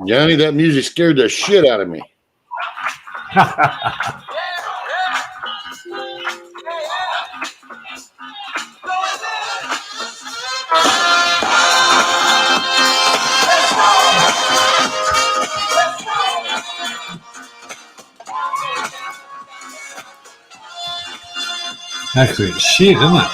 Johnny, that music scared the shit out of me. Actually, it's shit, isn't it?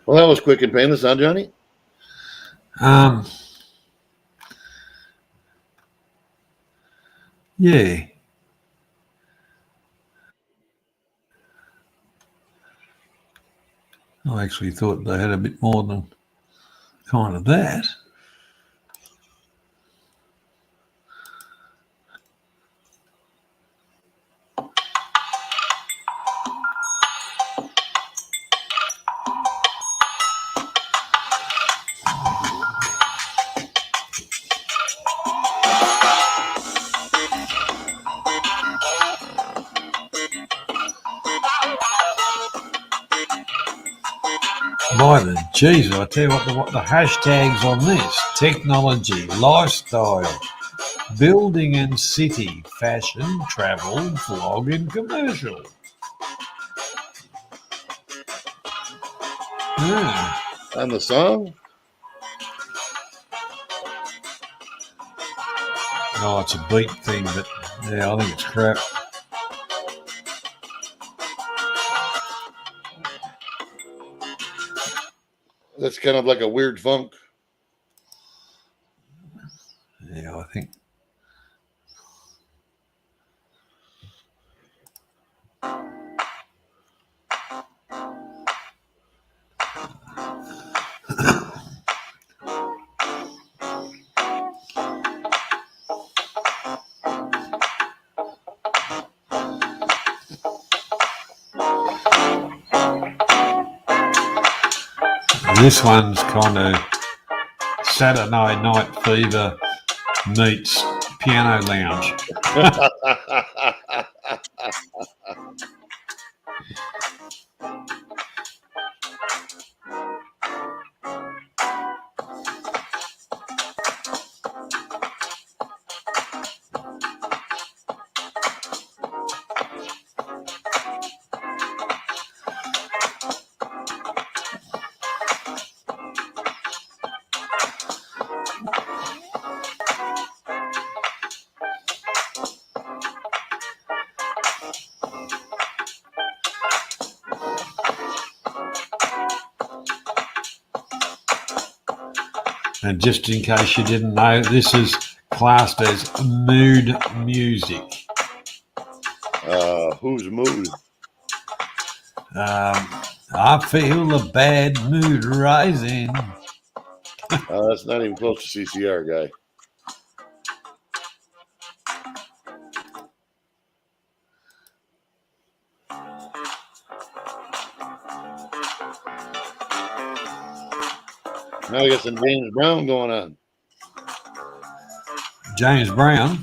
Well, that was quick and painless, huh, Johnny? Yeah. I actually thought they had a bit more than kind of that. By the jeez, I tell you what the hashtags on this: technology, lifestyle, building and city, fashion, travel, vlog, and commercial. Yeah. On the song? Oh, it's a beat thing, but yeah, I think it's crap. That's kind of like a weird funk. Yeah, I think. This one's kind of Saturday Night Fever meets Piano Lounge. And just in case you didn't know, this is classed as mood music. Whose mood? I feel a bad mood rising. That's not even close to CCR, guy. Now we got some James Brown going on. James Brown.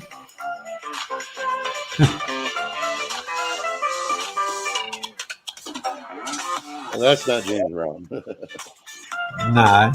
Well, that's not James Brown. No.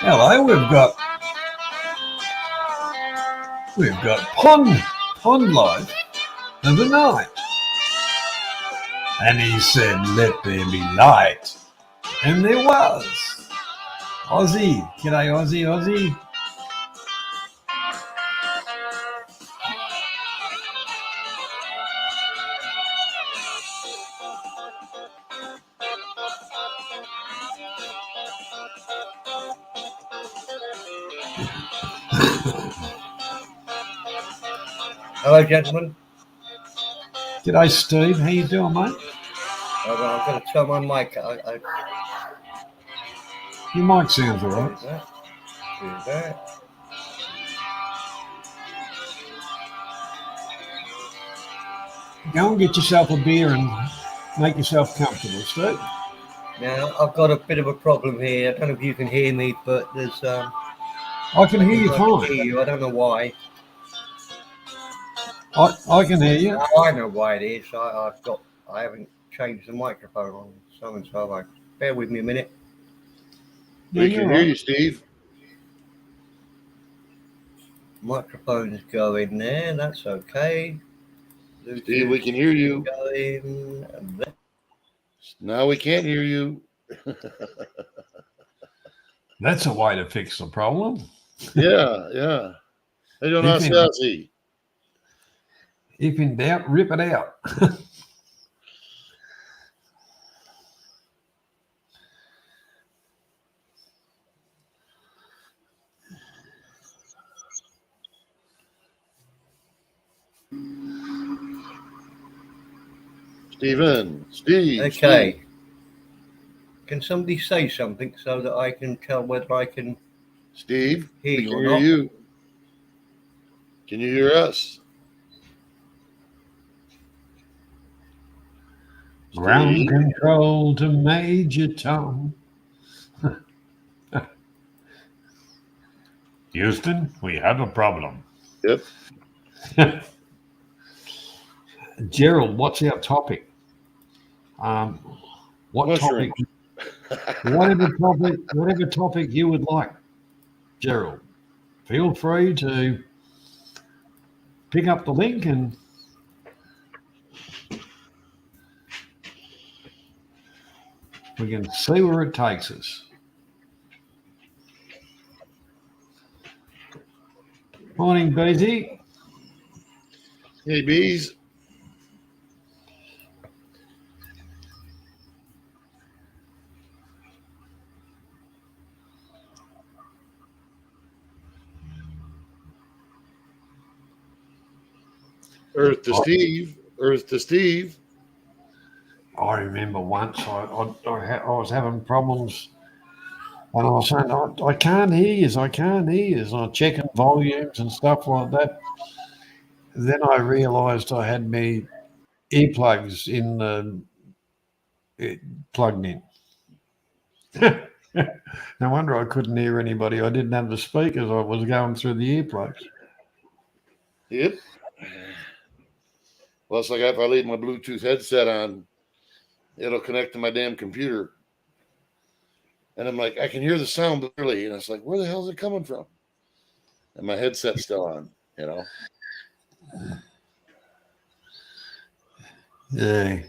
Hello, we've got Pond Life of the night. And he said, let there be light. And there was. Aussie. G'day, Aussie. Hello, gentlemen. G'day, Steve. How you doing, mate? I'm going to turn my mic. Your mic sounds all right. Do that. Go and get yourself a beer and make yourself comfortable, Steve. Now, I've got a bit of a problem here. I don't know if you can hear me, but there's... I can hear you fine. I can hear you. I don't know why. I can hear you. I know why it is. I haven't changed the microphone on so. Bear with me a minute. Yeah, We can hear you, Steve. Microphone's going there. That's okay. Steve, we can hear you. Going there. Now we can't hear you. That's a way to fix the problem. Yeah. How you doing, If in, Aussie? if in doubt, rip it out. Steve. Okay. Can somebody say something so that I can tell whether I can Steve, hear we you can or hear not? you. Can you hear us? Ground Steve? control to Major Tom. Houston, we have a problem. Yep. Gerald, what's our topic? What Mushroom. topic? Whatever topic you would like, Gerald. Feel free to pick up the link and we can see where it takes us. Morning, BZ. Hey, bees. Earth to Steve. Earth to Steve. I remember once I was having problems and I was saying, I can't hear you, I can't hear you. And I'm checking volumes and stuff like that. Then I realised I had my earplugs plugged in. No wonder I couldn't hear anybody. I didn't have the speakers. I was going through the earplugs. Yep. Well, it's like if I leave my Bluetooth headset on, it'll connect to my damn computer. And I'm like, I can hear the sound clearly. And it's like, where the hell is it coming from? And my headset's still on, you know? Yeah.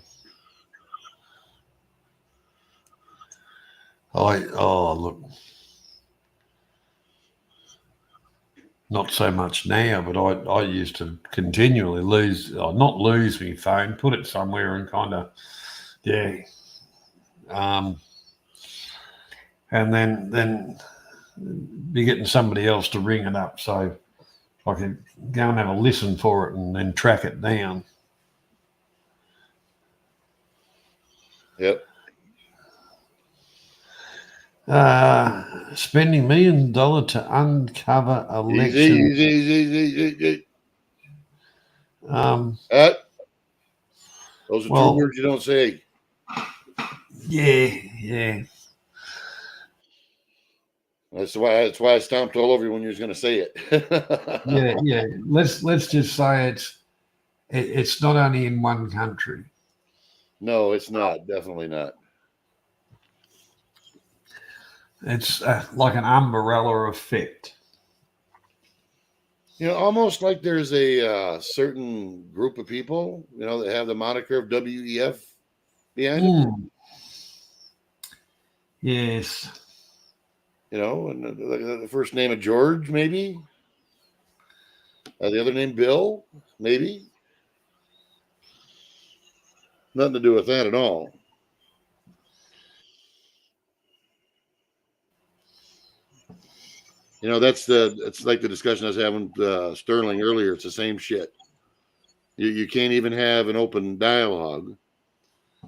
Look. Not so much now, but I used to continually not lose my phone, put it somewhere and kind of, yeah. And then be getting somebody else to ring it up so I could go and have a listen for it and then track it down. Yep. Spending $1 million to uncover election. Easy. Those are two words you don't say. Yeah. That's why I stomped all over you when you was going to say it. yeah. Let's just say it's not only in one country. No, it's not. Definitely not. It's like an umbrella effect. You know, almost like there's a certain group of people, you know, that have the moniker of WEF behind it. Yes. You know, and the first name of George, maybe. The other name Bill, maybe. Nothing to do with that at all. You know, it's like the discussion I was having with Sterling earlier. It's the same shit. You can't even have an open dialogue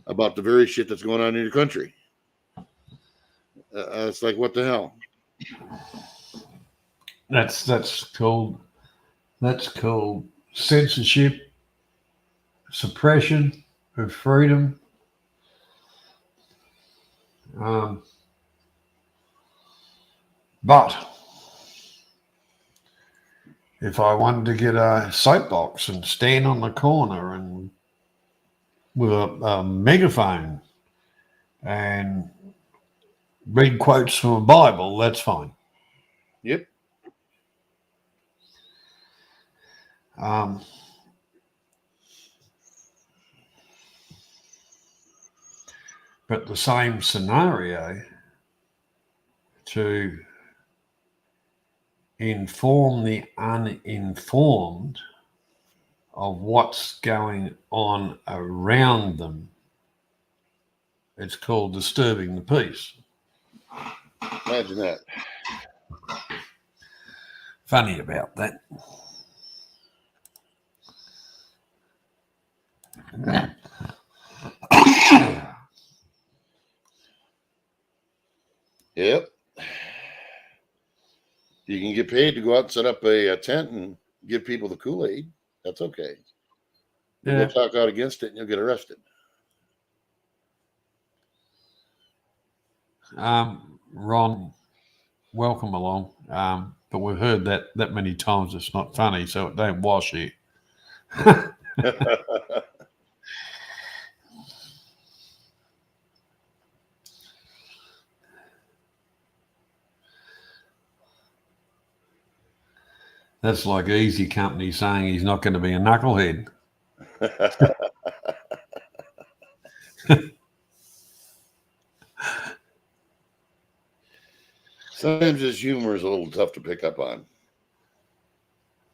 about the very shit that's going on in your country. It's like, what the hell? That's called censorship, suppression of freedom. But if I wanted to get a soapbox and stand on the corner and with a megaphone and read quotes from a Bible, that's fine. Yep. But the same scenario to inform the uninformed of what's going on around them. It's called disturbing the peace. Imagine that. Funny about that. Yep. You can get paid to go out and set up a tent and give people the Kool-Aid. That's okay. But Yeah. go talk out against it and you'll get arrested. Ron, welcome along. But we've heard that many times it's not funny, so it don't wash you. That's like Easy Company saying he's not going to be a knucklehead. Sometimes his humor is a little tough to pick up on.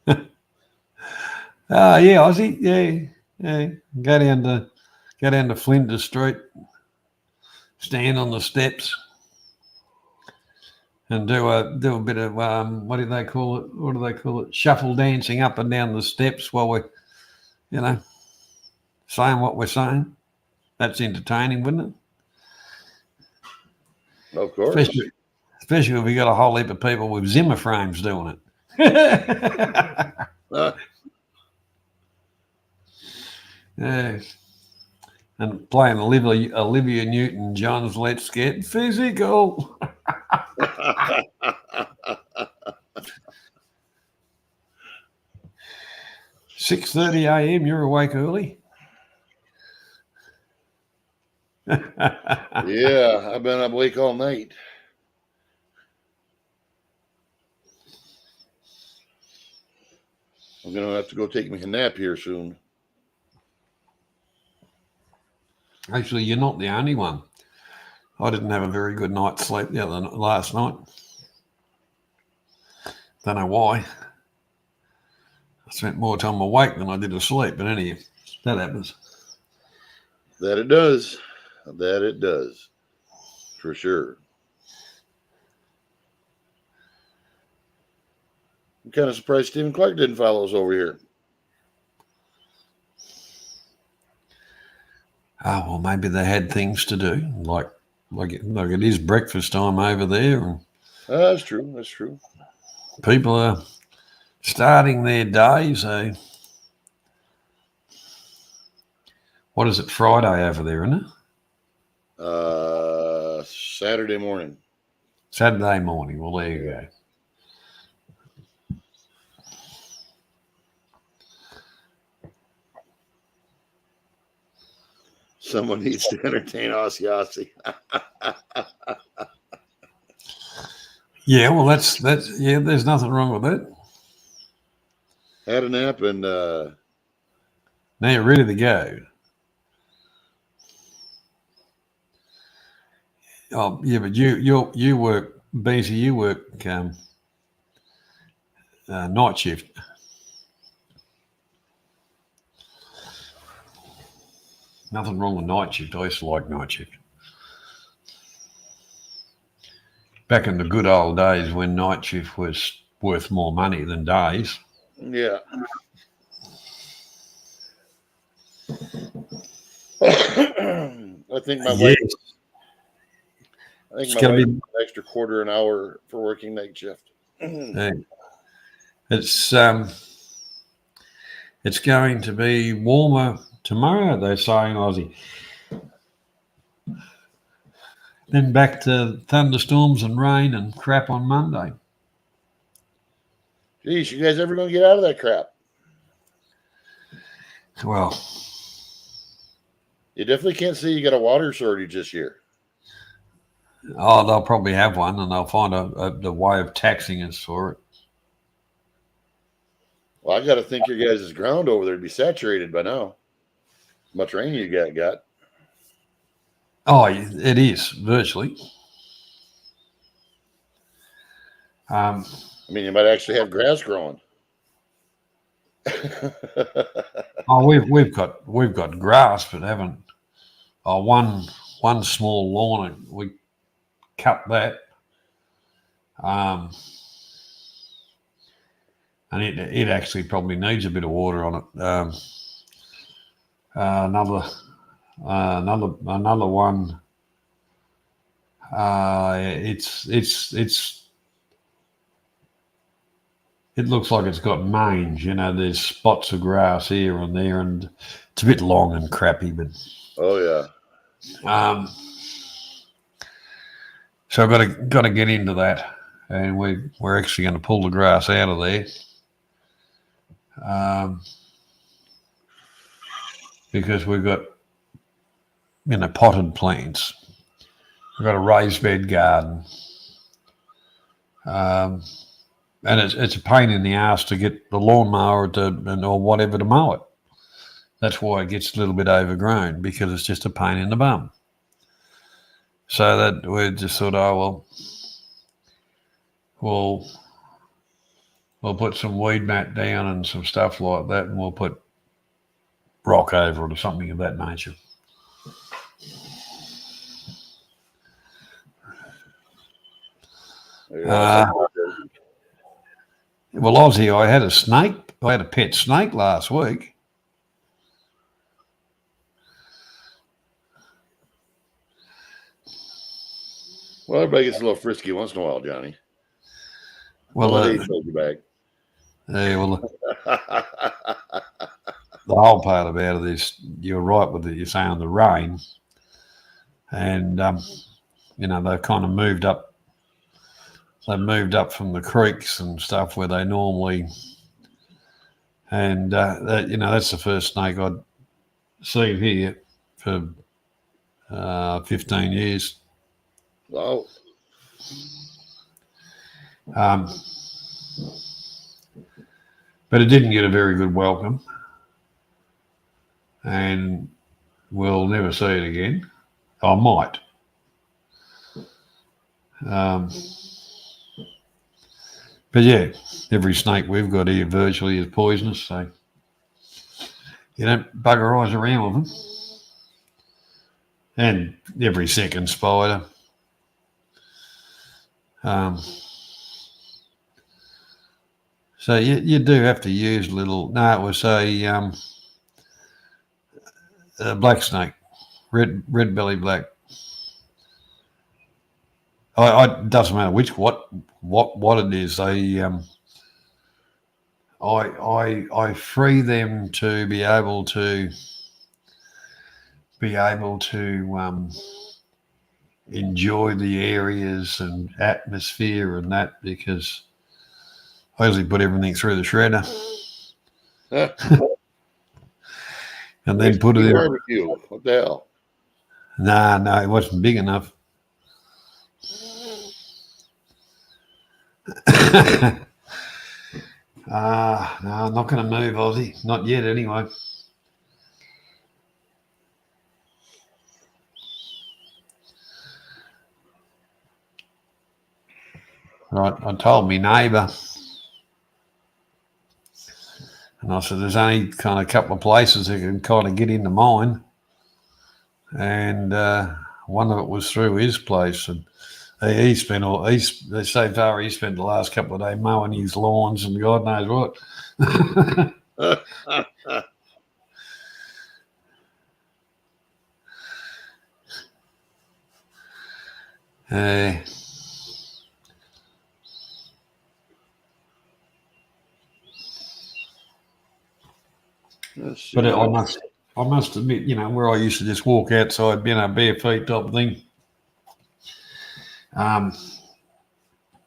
Yeah, Ozzy. Yeah. Go down to Flinders Street, stand on the steps, and do a bit of what do they call it? What do they call it? Shuffle dancing up and down the steps while we're, saying what we're saying. That's entertaining, wouldn't it? Of course. Especially if we got a whole heap of people with Zimmer frames doing it. Yeah. And playing Olivia Newton-John's "Let's Get Physical." 6:30 a.m. You're awake early. Yeah, I've been awake all night. I'm going to have to go take me a nap here soon. Actually, you're not the only one. I didn't have a very good night's sleep last night. Don't know why. I spent more time awake than I did asleep, but anyway, that happens. That it does. That it does. For sure. I'm kind of surprised Stephen Clark didn't follow us over here. Oh, well, maybe they had things to do, like it is breakfast time over there, and That's true. That's true. people are starting their day. So, what is it? Friday over there, isn't it? Saturday morning. Saturday morning. Well, there you go. Someone needs to entertain Aussie. Yeah, well, that's yeah. There's nothing wrong with it. Had a nap and now you're ready to go. Oh yeah, but you work, Beatty. You work night shift. Nothing wrong with night shift. I used to like night shift. Back in the good old days when night shift was worth more money than days. yeah. I think my wife. I think my wife has an extra quarter an hour for working night shift. It's going to be warmer tomorrow, they're saying, Aussie. Then back to thunderstorms and rain and crap on Monday. Geez, you guys ever going to get out of that crap? Well, you definitely can't say you got a water shortage this year. Oh, they'll probably have one, and they'll find a way of taxing us for it. Well, I got to think your guys' ground over there would be saturated by now. How much rain you got? Oh, it is virtually. I mean, you might actually have grass growing. Oh, we've got grass, but haven't. Oh, one small lawn, we cut that, and it actually probably needs a bit of water on it. Another one. It looks like it's got mange. There's spots of grass here and there, and it's a bit long and crappy. But Oh yeah. So I've got to get into that, and we're actually going to pull the grass out of there, because we've got potted plants. We've got a raised bed garden, and it's a pain in the ass to get the lawnmower or whatever to mow it. That's why it gets a little bit overgrown, because it's just a pain in the bum. So that we just thought, oh well, we'll put some weed mat down and some stuff like that, and we'll put rock over it or something of that nature. Well, Aussie, I had a snake. I had a pet snake last week. Well, everybody gets a little frisky once in a while, Johnny. Well, age holds you back. Yeah, well, the whole part about this, you're right with it. You're saying the rain, and they've kind of moved up. They've moved up from the creeks and stuff where they normally, and that's the first snake I'd seen here for 15 years. Wow. But it didn't get a very good welcome, and we'll never see it again. I might. But yeah, every snake we've got here virtually is poisonous, so you don't bugger eyes around with them. And every second spider. So you do have to use a little. No, it was a black snake, red belly black. It doesn't matter what it is. I free them to be able to enjoy the areas and atmosphere and that, because I usually put everything through the shredder and then put it in barbecue. What the hell? No, it wasn't big enough. No, I'm not going to move, Aussie. Not yet, anyway. Right, I told my neighbour, and I said, there's only kind of a couple of places that can kind of get into mine, and one of it was through his place, and he spent so far he spent the last couple of days mowing his lawns and God knows what. But I must admit, where I used to just walk outside, bare feet type of thing. Now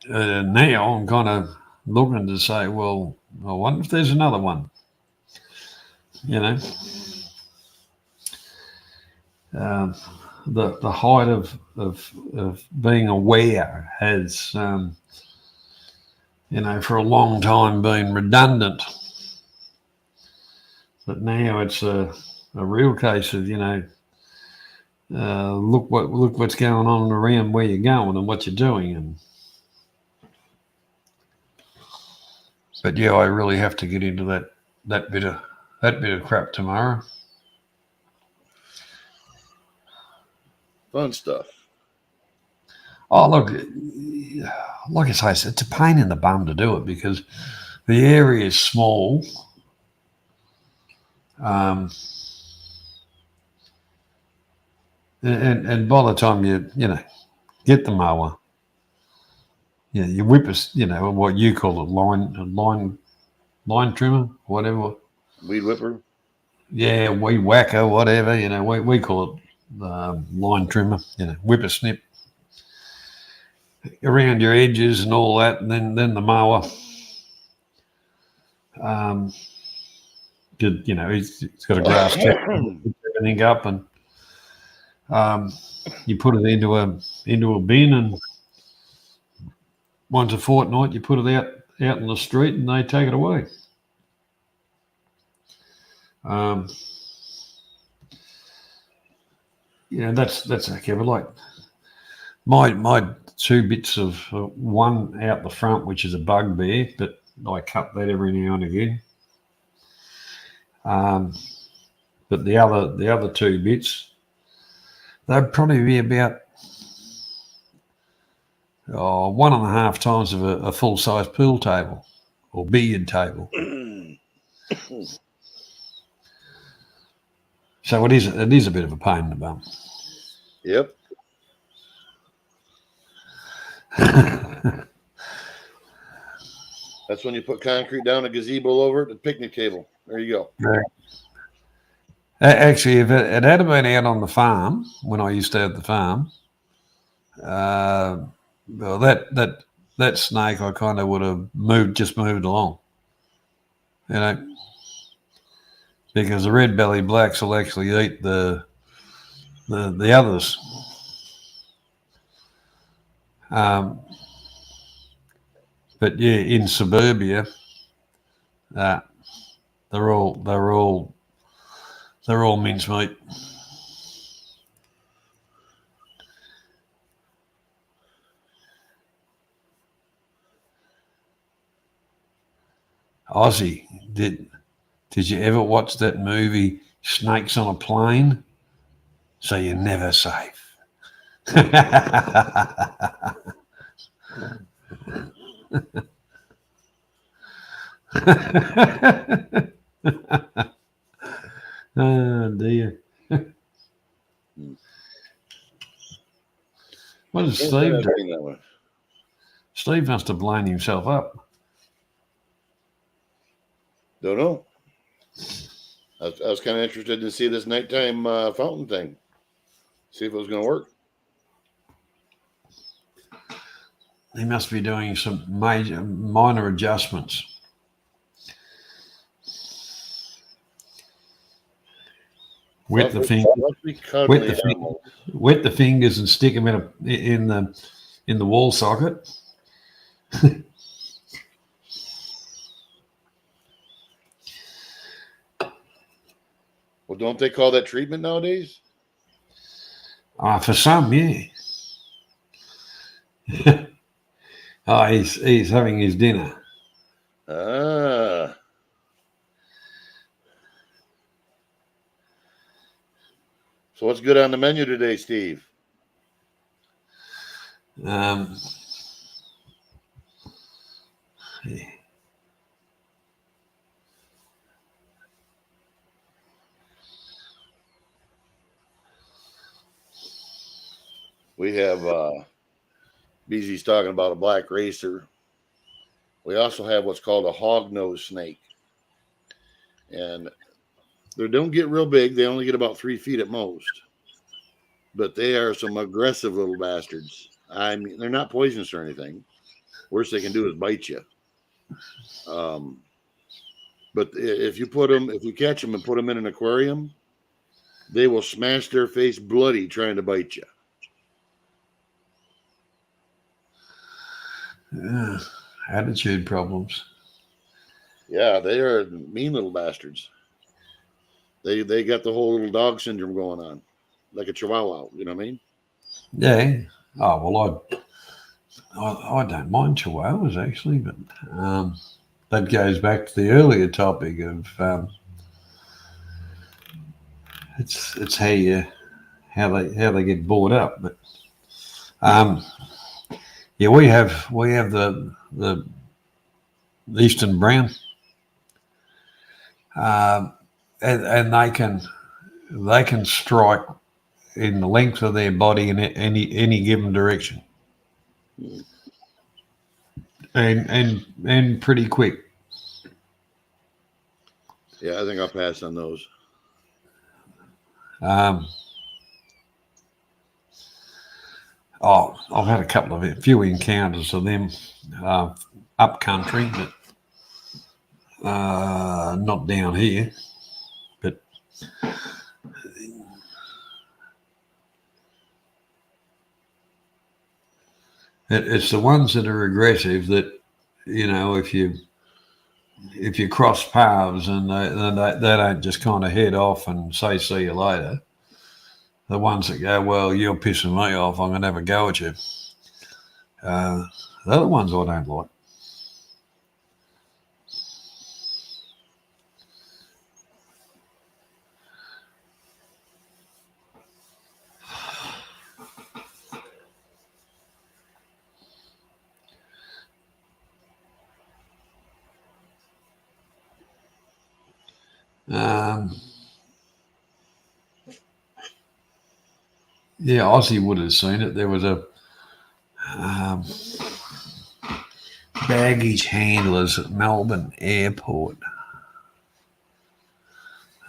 I'm kind of looking to say, well, I wonder if there's another one. The height of being aware has, for a long time been redundant. But now it's a real case of, look what's going on around where you're going and what you're doing. But yeah, I really have to get into that bit of crap tomorrow. Fun stuff. Oh, look, like I say, it's a pain in the bum to do it because the area is small. Um, and by the time you get the mower, you whip us, what you call it, line trimmer, whatever. Weed whipper. Yeah, weed whacker, whatever. We call it line trimmer. Whipper snip around your edges and all that, and then the mower. It's got a grass tip, everything up, and you put it into a bin, and once a fortnight you put it out in the street, and they take it away. That's okay. But like my 2 bits of one out the front, which is a bugbear, but I cut that every now and again. But the other 2 bits, they'd probably be about 1.5 times of a full size pool table or billiard table. So it is a bit of a pain in the bum. Yep. That's when you put concrete down, a gazebo over it, a picnic table. There you go. Right. Actually, if it had been out on the farm when I used to have the farm, well, that snake I kind of would have moved along, because the red belly blacks will actually eat the others. But yeah, in suburbia, they're all mincemeat. Ozzy, did you ever watch that movie Snakes on a Plane? So you're never safe. Oh dear. What does Steve do? Steve must have blown himself up. Don't know. I was kind of interested to see this nighttime fountain thing. See if it was going to work. He must be doing some minor adjustments. Wet the fingers and stick them in the wall socket. Well, don't they call that treatment nowadays? For some, yeah. He's having his dinner. Ah. So what's good on the menu today, Steve? Yeah. We have BZ's talking about a black racer. We also have what's called a hog-nosed snake. And they don't get real big. They only get about 3 feet at most. But they are some aggressive little bastards. I mean, they're not poisonous or anything. Worst they can do is bite you. But if you catch them and put them in an aquarium, they will smash their face bloody trying to bite you. Attitude problems. Yeah, they are mean little bastards. They got the whole little dog syndrome going on. like a Chihuahua. You know what I mean? Yeah. Oh, well, I don't mind Chihuahuas, actually, but that goes back to the earlier topic of it's how they get brought up. But yeah, we have the Eastern Brown, and they can strike in the length of their body in any given direction, and pretty quick. Yeah, I think I'll pass on those. I've had a few encounters of them up country, but not down here. But it's the ones that are aggressive that, if you cross paths and they don't just kind of head off and say see you later. The ones that go, well, you're pissing me off, I'm going to have a go at you. They're the ones I don't like. Yeah, Ozzy would have seen it. There was a baggage handlers at Melbourne Airport.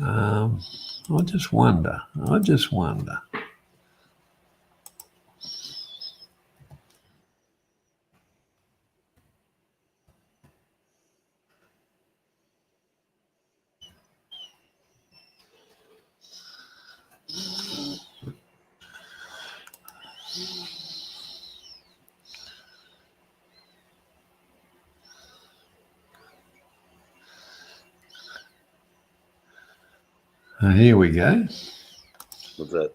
I just wonder. Here we go. What's that?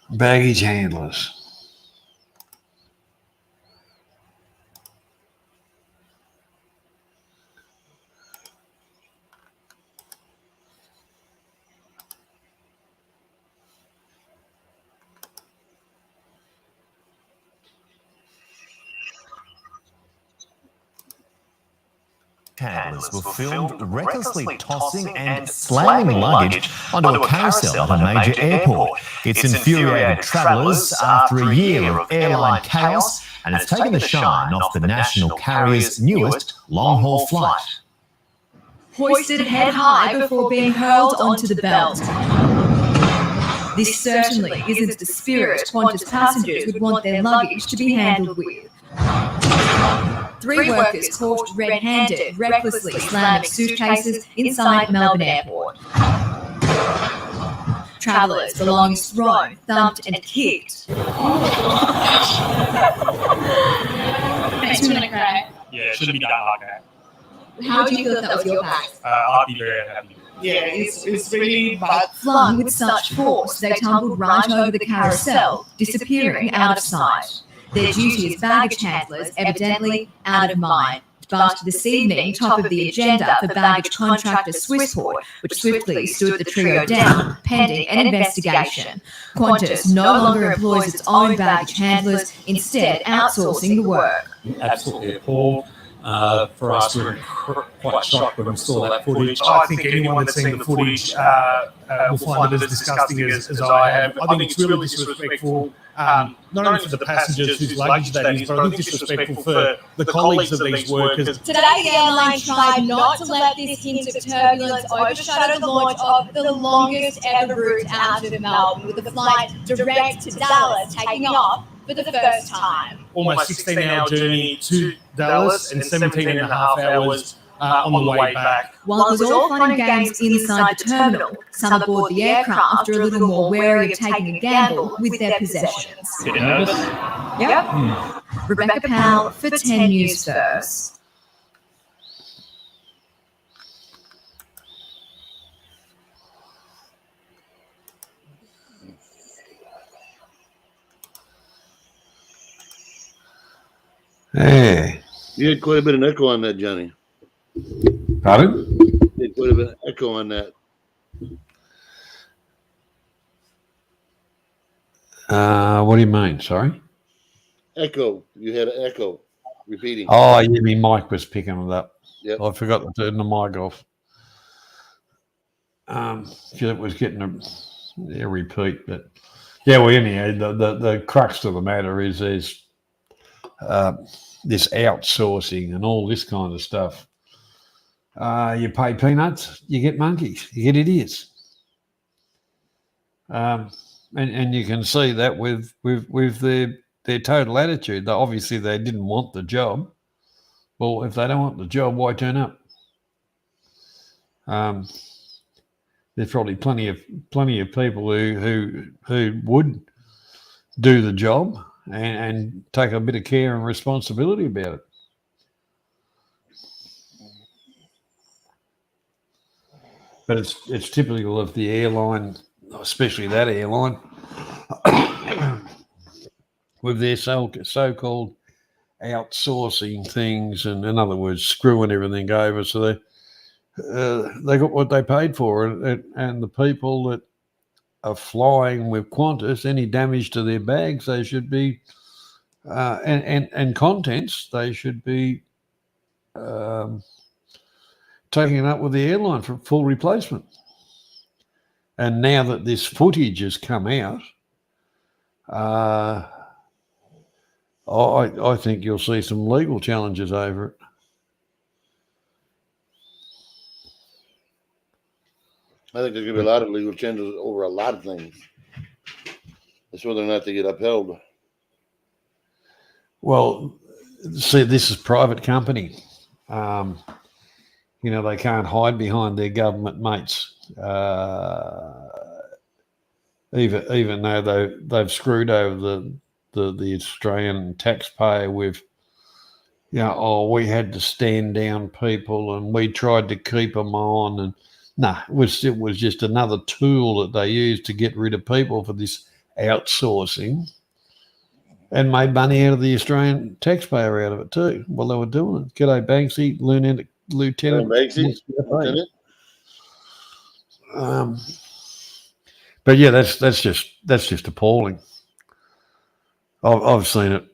Baggage handlers. Handlers were filmed recklessly tossing and slamming luggage onto a carousel at a major airport. It's infuriated travellers after a year of airline chaos, and it's taken the shine off the national carrier's newest long-haul flight. Hoisted head high before being hurled onto the belt. This certainly isn't the spirit Qantas passengers would want their luggage to be handled with. 3 workers caught red-handed, recklessly slamming suitcases inside Melbourne Airport. Travellers' belongings thrown, thumped and kicked. Makes me want to cry. Yeah, it shouldn't be done like that. How do you feel if that was your bag? I'd be very unhappy. Yeah, it's really bad. Flung with such force, they tumbled right over the carousel, disappearing out of sight. Their duty as baggage handlers evidently out of mind. But this evening, top of the agenda for baggage contractor Swissport, which swiftly stood the trio down, pending an investigation. Qantas no longer employs its own baggage handlers, instead outsourcing the work. Absolutely appalled. For us, we were quite shocked when we saw that footage. I think anyone that's seen the footage will find it as disgusting as I have. I think it's really disrespectful, not only for the passengers whose luggage that is, but I think disrespectful for the colleagues of these workers. Today, the airline tried not to let this hint of turbulence overshadow the launch of the longest ever route out of Melbourne, with a flight direct to Dallas taking off for the first time. Almost 16-hour journey to Dallas and 17 and a half hours on the way back. While it was all fun and games inside the terminal, some aboard the aircraft are a little more wary of taking a gamble with their possessions. Get nervous? Yep. Rebecca Powell for 10 News First. Yeah. You had quite a bit of echo on that, Johnny. Pardon? You had quite a bit of echo on that. What do you mean? Sorry. Echo. You had an echo repeating. Oh, yeah, my mic was picking it up. Yep. I forgot to turn the mic off. Because it was getting a repeat. But yeah, well, anyhow, the crux of the matter is there's this outsourcing and all this kind of stuff. You pay peanuts, you get monkeys, you get idiots. And you can see that with their total attitude. Obviously, they didn't want the job. Well, if they don't want the job, why turn up? There's probably plenty of people who would do the job and take a bit of care and responsibility about it. But it's typical of the airline, especially that airline, with their so-called outsourcing things, and in other words, screwing everything over. So they got what they paid for, and the people that are flying with Qantas, any damage to their bags, they should be and contents, they should be taking it up with the airline for full replacement. And now that this footage has come out, I think you'll see some legal challenges over it. I think there's going to be a lot of legal challenges over a lot of things. It's whether or not they get upheld. Well, see, this is private company. They can't hide behind their government mates, even though they've screwed over the Australian taxpayer with, we had to stand down people and we tried to keep them on, and it was just another tool that they used to get rid of people for this outsourcing, and made money out of the Australian taxpayer out of it too while they were doing it. G'day, Banksy, Lieutenant Banksy, Lieutenant. But yeah, that's just appalling. I've seen it.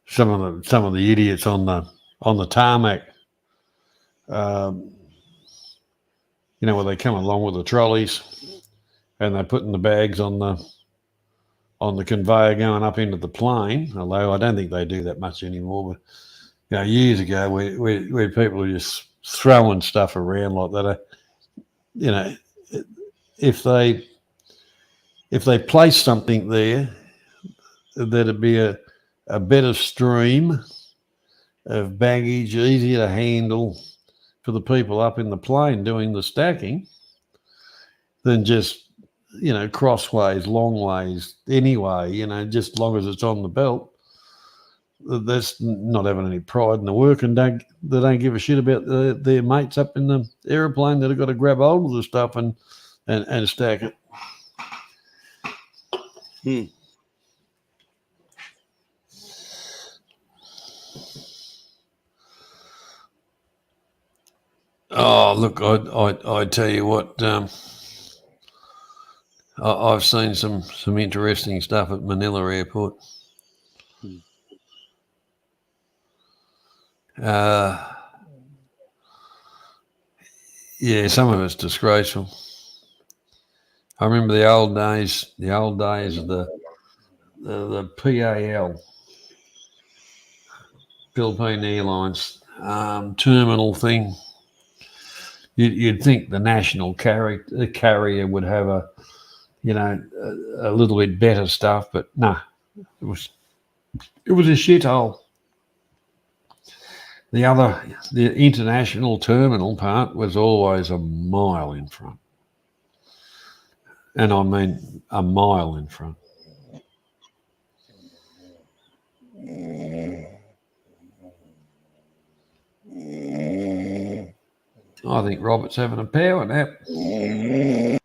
Some of the idiots on the tarmac. Where they come along with the trolleys, and they're putting the bags on the conveyor going up into the plane. Although I don't think they do that much anymore. But years ago, where people were just throwing stuff around like that. If they place something there, there'd be a better stream of baggage, easier to handle for the people up in the plane doing the stacking than just, crossways, long ways, anyway, just as long as it's on the belt. That's not having any pride in the work, and they don't give a shit about their mates up in the aeroplane that have got to grab hold of the stuff and stack it. Oh, look, I tell you what, I've seen some interesting stuff at Manila Airport. Yeah, some of it's disgraceful. I remember the old days of the PAL, Philippine Airlines terminal thing. You'd think the national carrier would have a little bit better stuff, but no, it was a shithole. The international terminal part was always a mile in front, and I mean a mile in front. I think Robert's having a power nap. Yeah,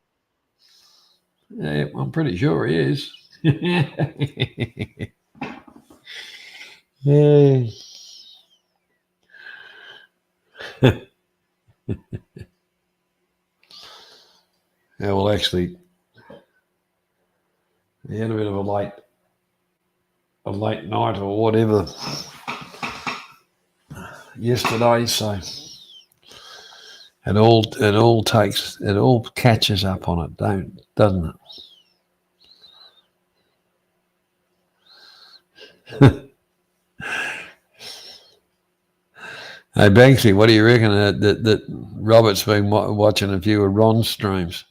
I'm pretty sure he is. Yeah. Yeah, well, actually, he had a bit of a late night or whatever yesterday, so it all catches up on it, doesn't it? Hey Banksy, what do you reckon that Robert's been watching a few of Ron's streams?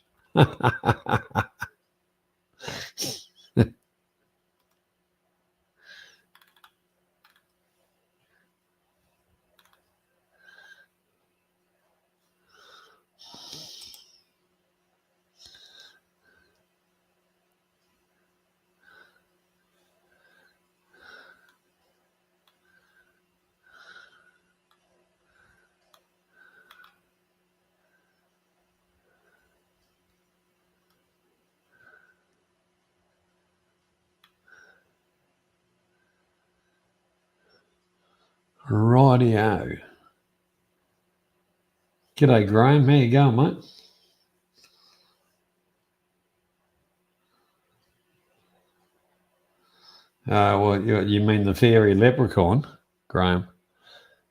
Rightio. G'day Graham, how you going, mate? Well, you mean the fairy leprechaun, Graham?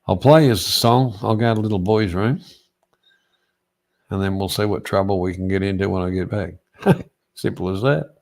I'll play you the song. I'll go to little boy's room, and then we'll see what trouble we can get into when I get back. Simple as that.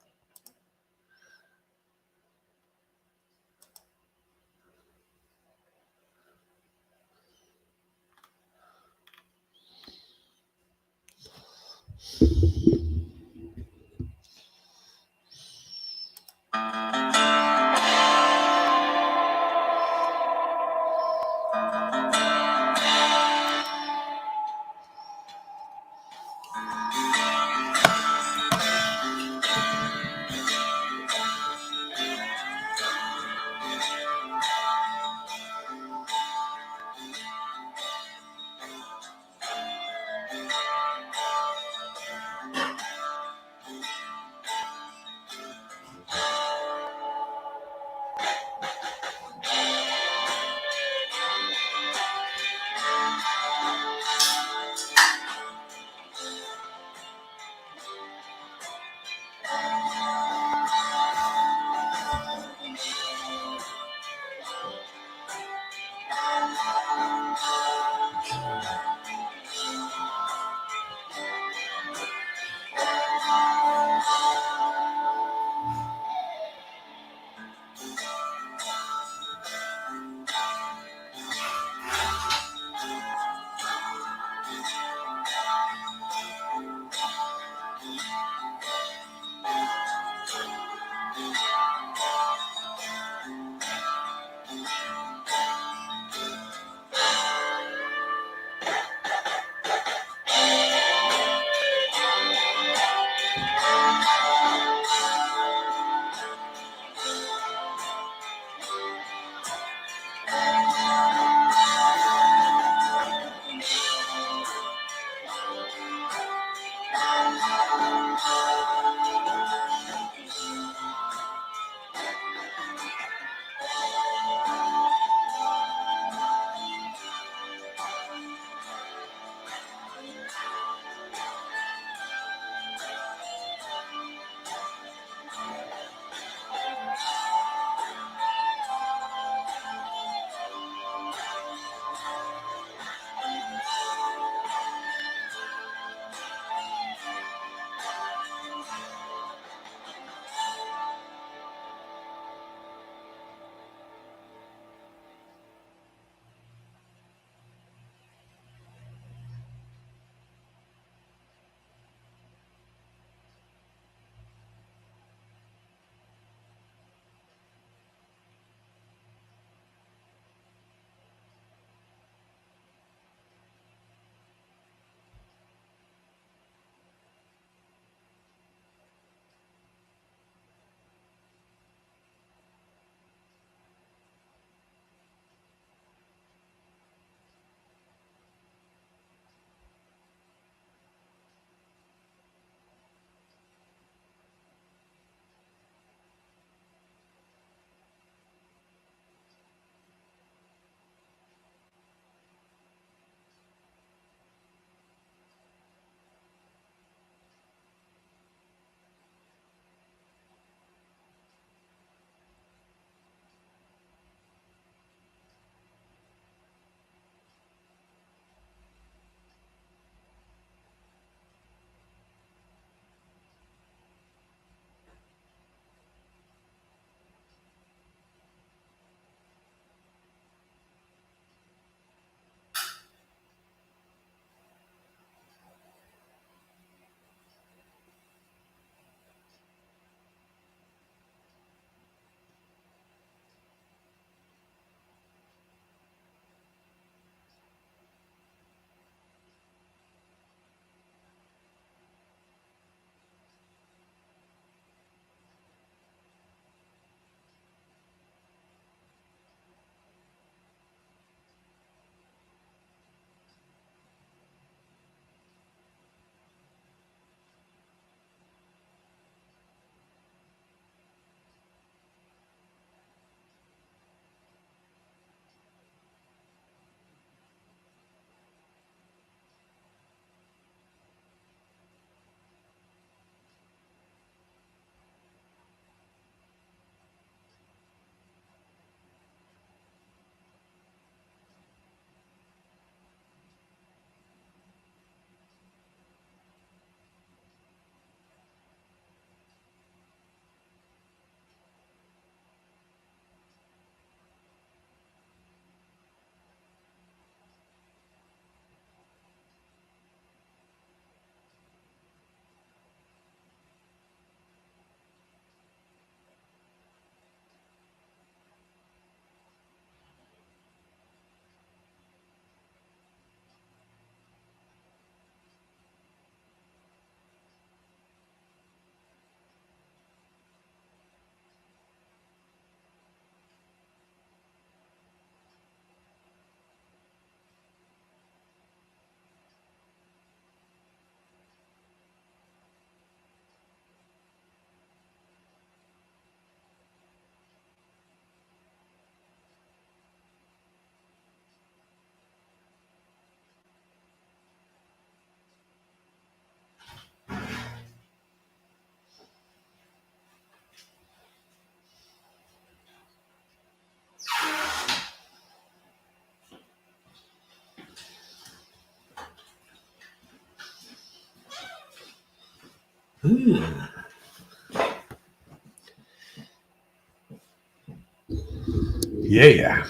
Yeah.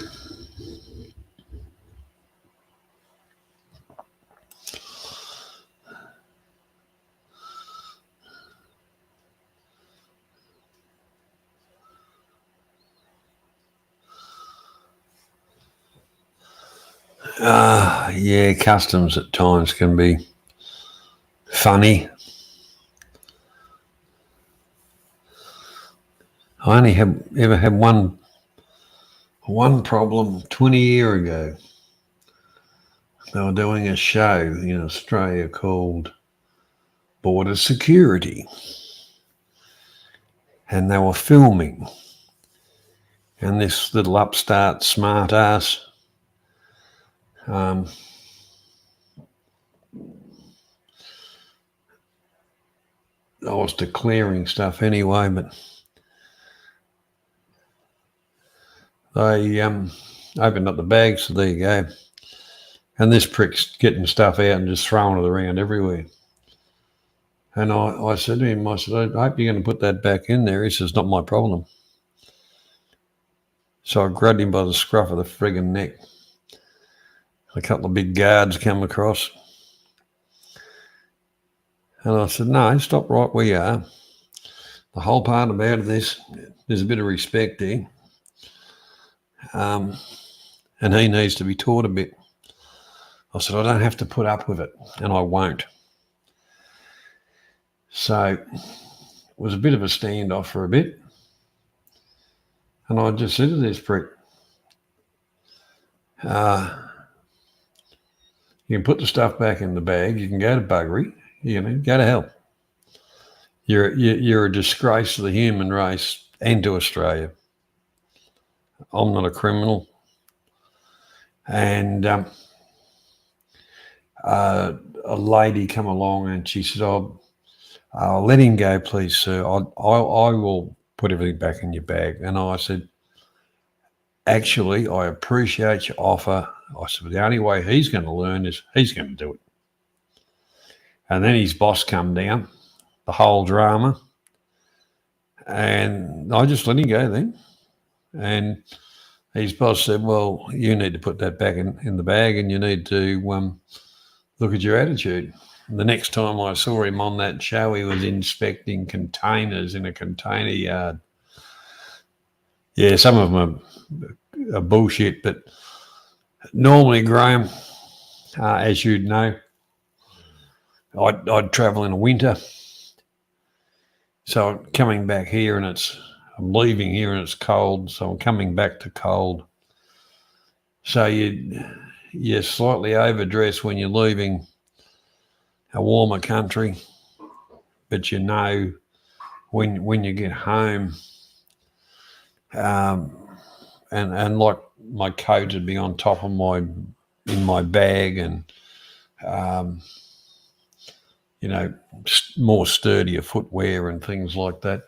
Yeah, customs at times can be funny. I only ever had one problem 20 years ago. They were doing a show in Australia called Border Security, and they were filming. And this little upstart smart ass I was declaring stuff anyway, but they opened up the bags, so there you go. And this prick's getting stuff out and just throwing it around everywhere. And I said to him, I said, I hope you're going to put that back in there. He says, not my problem. So I grabbed him by the scruff of the friggin' neck. A couple of big guards come across. And I said, no, stop right where you are. The whole part about this, there's a bit of respect there. And he needs to be taught a bit. I said, I don't have to put up with it, and I won't. So it was a bit of a standoff for a bit. And I just said to this prick, you can put the stuff back in the bag, you can go to buggery, go to hell. You're a disgrace to the human race and to Australia. I'm not a criminal. And a lady come along and she said, I'll let him go, please, sir. I will put everything back in your bag. And I said, actually, I appreciate your offer. I said, but the only way he's going to learn is he's going to do it. And then his boss come down, the whole drama. And I just let him go then. And his boss said, well, you need to put that back in the bag and you need to look at your attitude. And the next time I saw him on that show, he was inspecting containers in a container yard. Yeah, some of them are bullshit, but normally, Graham, as you'd know, I'd travel in the winter. So I'm coming back here and I'm leaving here and it's cold, so I'm coming back to cold. So you're slightly overdressed when you're leaving a warmer country, but when you get home, and like my coat would be on top of in my bag, and more sturdier footwear and things like that.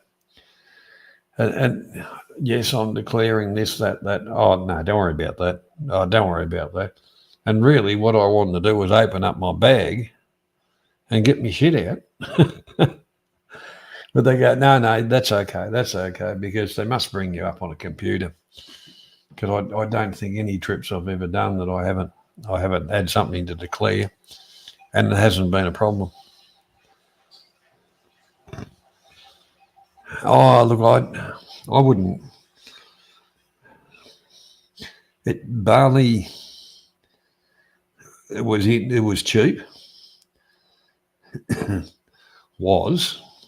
And yes, I'm declaring this, that. Oh, no, don't worry about that. Oh, don't worry about that. And really what I wanted to do was open up my bag and get me shit out. But they go, no, that's okay, because they must bring you up on a computer. Because I don't think any trips I've ever done that I haven't had something to declare, and it hasn't been a problem. Oh, look, I wouldn't. Bali, it was cheap.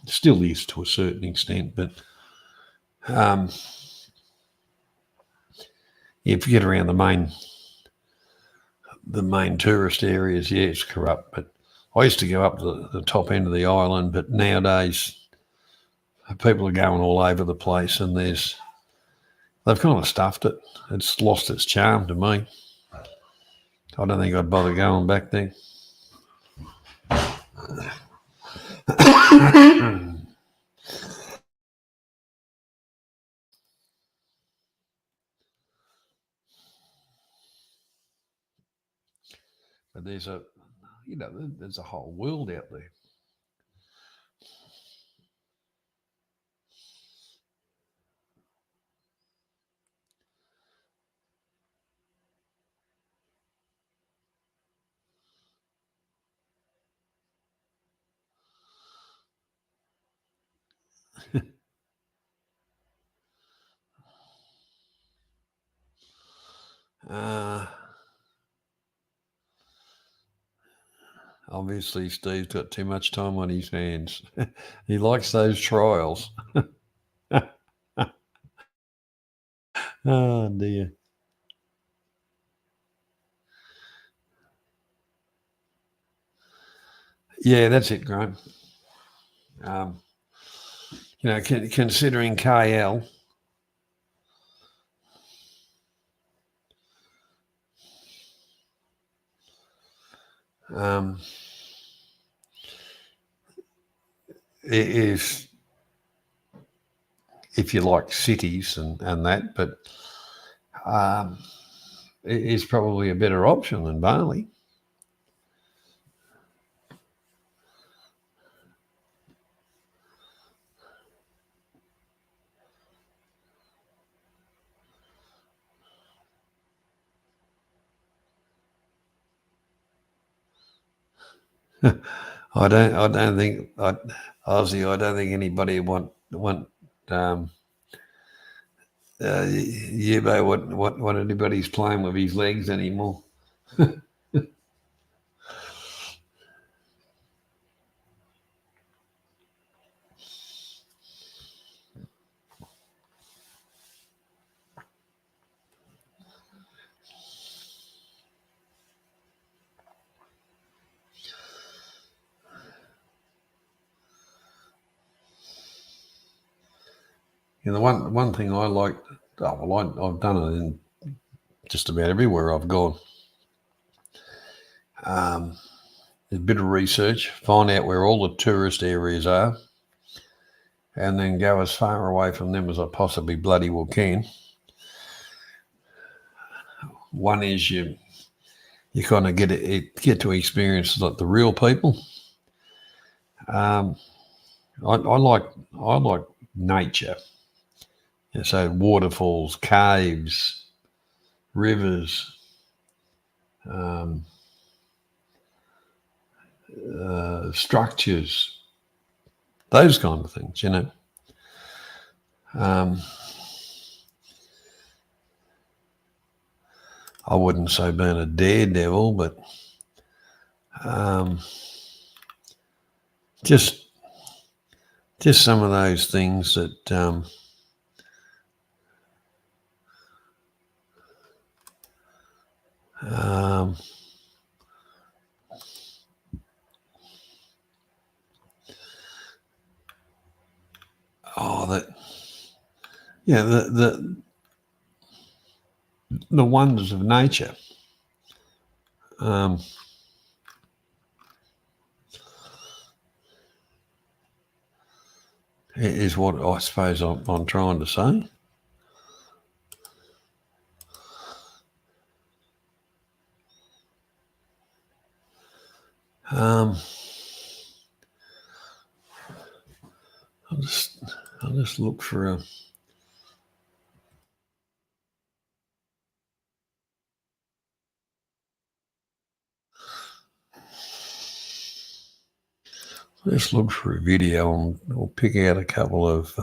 Still is to a certain extent, but if you get around the main tourist areas, yeah, it's corrupt. But I used to go up to the top end of the island, but nowadays people are going all over the place, and they've kind of stuffed it. It's lost its charm to me. I don't think I'd bother going back there. But there's a whole world out there. Obviously, Steve's got too much time on his hands. He likes those trials. Oh, dear. Yeah, that's it, Graham. Considering KL, if you like cities and that, but it is probably a better option than Bali. I don't think Ozzy. I don't think anybody want what anybody's playing with his legs anymore. The one thing I like, I've done it in just about everywhere I've gone. A bit of research, find out where all the tourist areas are, and then go as far away from them as I possibly bloody well can. One is you kind of get to experience like the real people. I like nature. So waterfalls, caves, rivers, structures, those kind of things, I wouldn't say being a daredevil, but just some of those things that the wonders of nature. Is what I suppose I'm trying to say. I'll just look for a. Let's look for a video and we'll pick out a couple of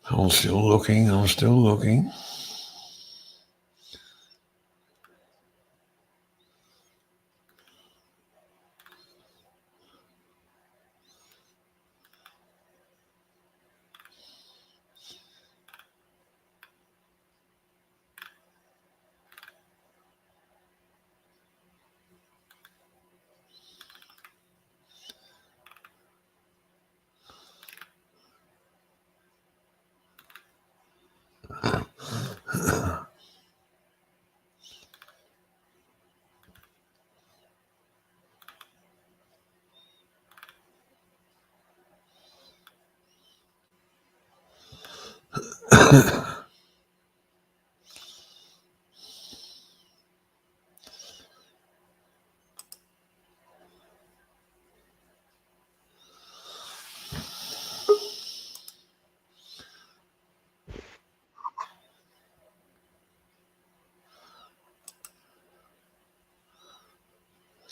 I'm still looking.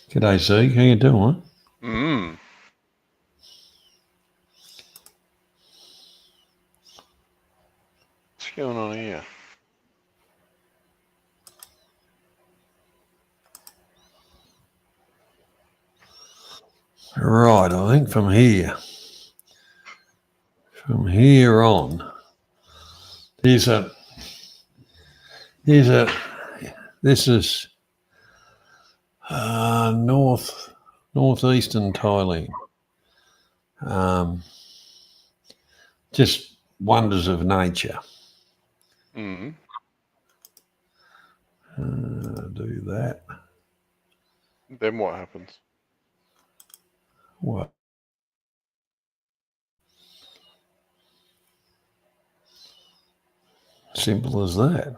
G'day, Zeke. How you doing? Mm. What's going on here? Right, I think from here on, this is northeastern Thailand. Just wonders of nature. Mm. Do that. Then what happens? What? Simple as that.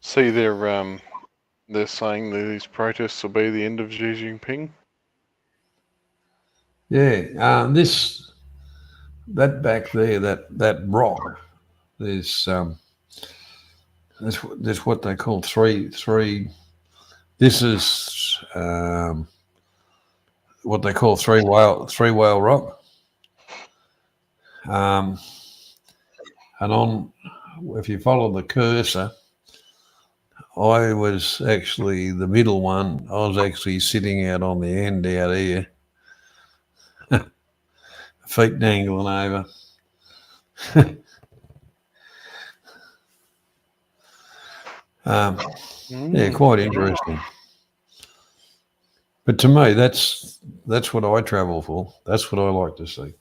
See, they're saying that these protests will be the end of Xi Jinping. Yeah, that back there, that rock, there's what they call three. This is what they call three whale rock. And if you follow the cursor, I was actually the middle one. I was actually sitting out on the end out here, feet dangling over. Yeah, quite interesting. But to me, that's what I travel for. That's what I like to see.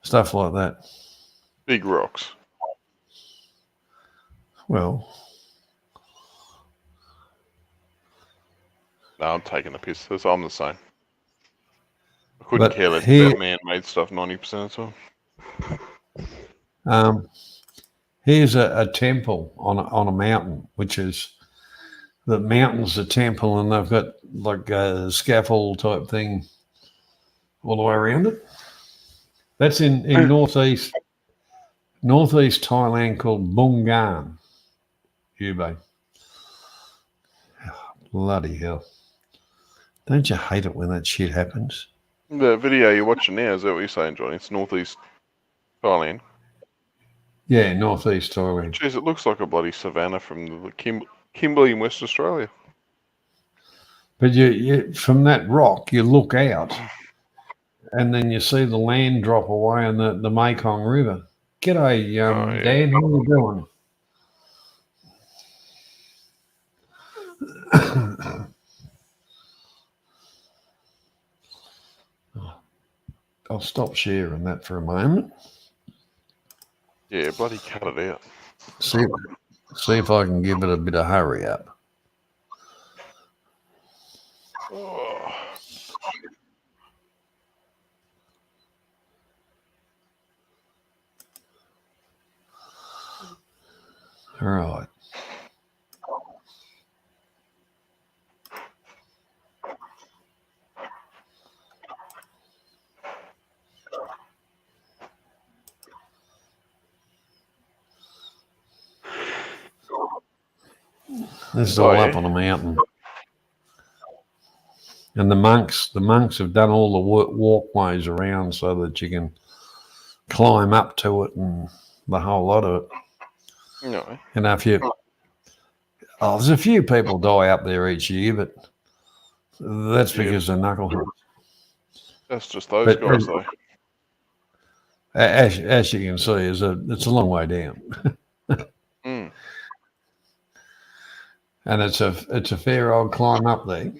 Stuff like that. Big rocks. Well, No, I'm taking a piss. I'm the same. I couldn't care less about man-made stuff 90% of the time. Here's a temple on a mountain, which is the mountain's a temple, and they've got like a scaffold type thing all the way around it. That's in northeast Thailand, called Bungan, Hubei. Oh, bloody hell! Don't you hate it when that shit happens? The video you're watching now, is that what you're saying, Johnny? It's northeast Thailand. Yeah, northeast Thailand. Jeez, it looks like a bloody savannah from the Kimberley in West Australia. But you from that rock, you look out, and then you see the land drop away in the Mekong River. G'day, yeah. Dan. How you doing? I'll stop sharing that for a moment. Yeah, bloody cut it out. See if I can give it a bit of hurry up. Oh. All right. This is all up on a mountain. And the monks have done all the walkways around so that you can climb up to it and the whole lot of it. No. And there's a few people die up there each year, but that's because they're knuckleheads. That's just those guys, though. As you can see, it's a long way down. And it's a fair old climb up there.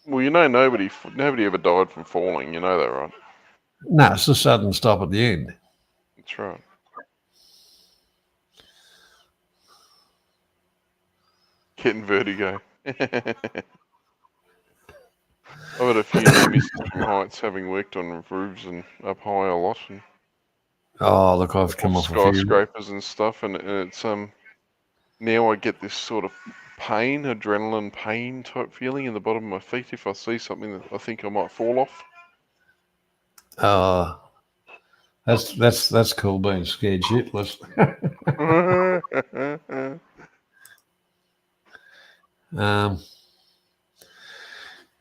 Well, you know, nobody ever died from falling. You know that, right? No, it's a sudden stop at the end. That's right. Getting vertigo. I've had a few near misses from heights, having worked on roofs and up high a lot, and Oh, look, I've come off a few. skyscrapers and stuff, and it's now I get this sort of pain, adrenaline pain type feeling in the bottom of my feet if I see something that I think I might fall off. That's cool being scared shitless.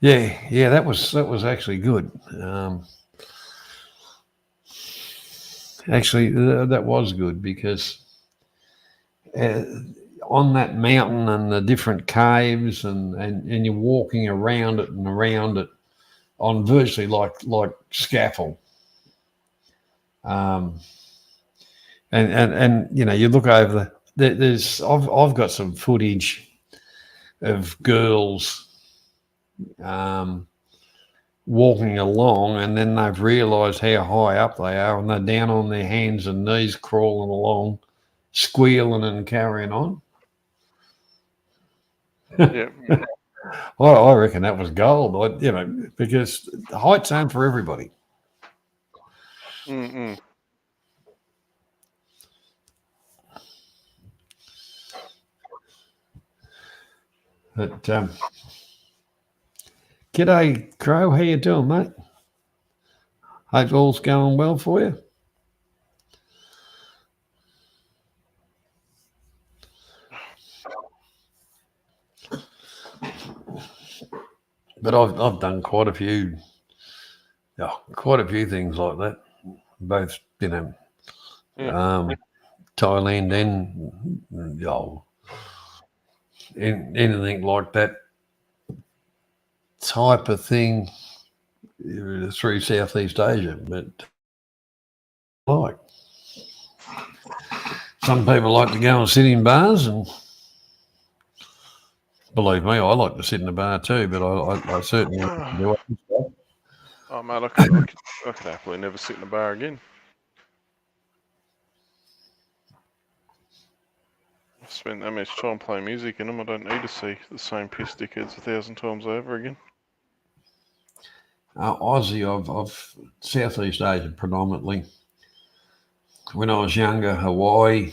Yeah, that was actually good. Actually, that was good because on that mountain and the different caves and you're walking around it and around it on virtually like scaffold. And you know, you look over there's I've got some footage of girls walking along, and then they've realised how high up they are, and they're down on their hands and knees crawling along, squealing and carrying on. Yeah. I reckon that was gold, because the heights aren't for everybody. Mm-mm. But g'day, Crow. How you doing, mate? Hope all's going well for you. But I've done quite a few things like that, both Thailand and anything like that type of thing through Southeast Asia. But like some people like to go and sit in bars, and believe me, I like to sit in a bar too. But I certainly do it. Oh mate, I could happily never sit in a bar again. I've spent that much time playing music in them. I don't need to see the same piss dickheads 1,000 times over again. Aussie of Southeast Asia predominantly. When I was younger, Hawaii,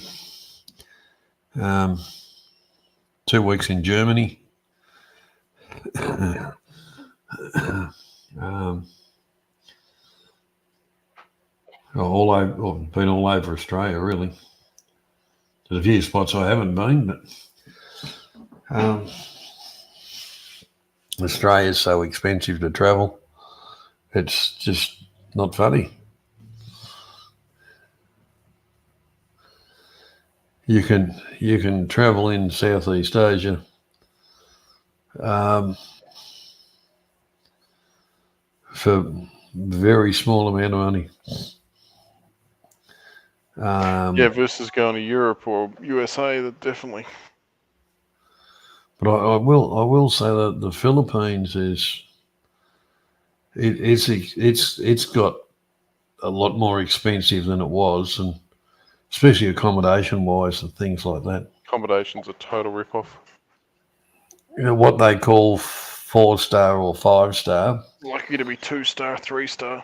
2 weeks in Germany, been all over Australia really. There's a few spots I haven't been, but Australia's so expensive to travel. It's just not funny. You can travel in Southeast Asia for very small amount of money. Versus going to Europe or USA, that definitely. But I will say that the Philippines it's got a lot more expensive than it was, and especially accommodation wise and things like that. Accommodation's a total rip-off. You know what they call 4-star or 5-star. Lucky to be 2-star, 3-star.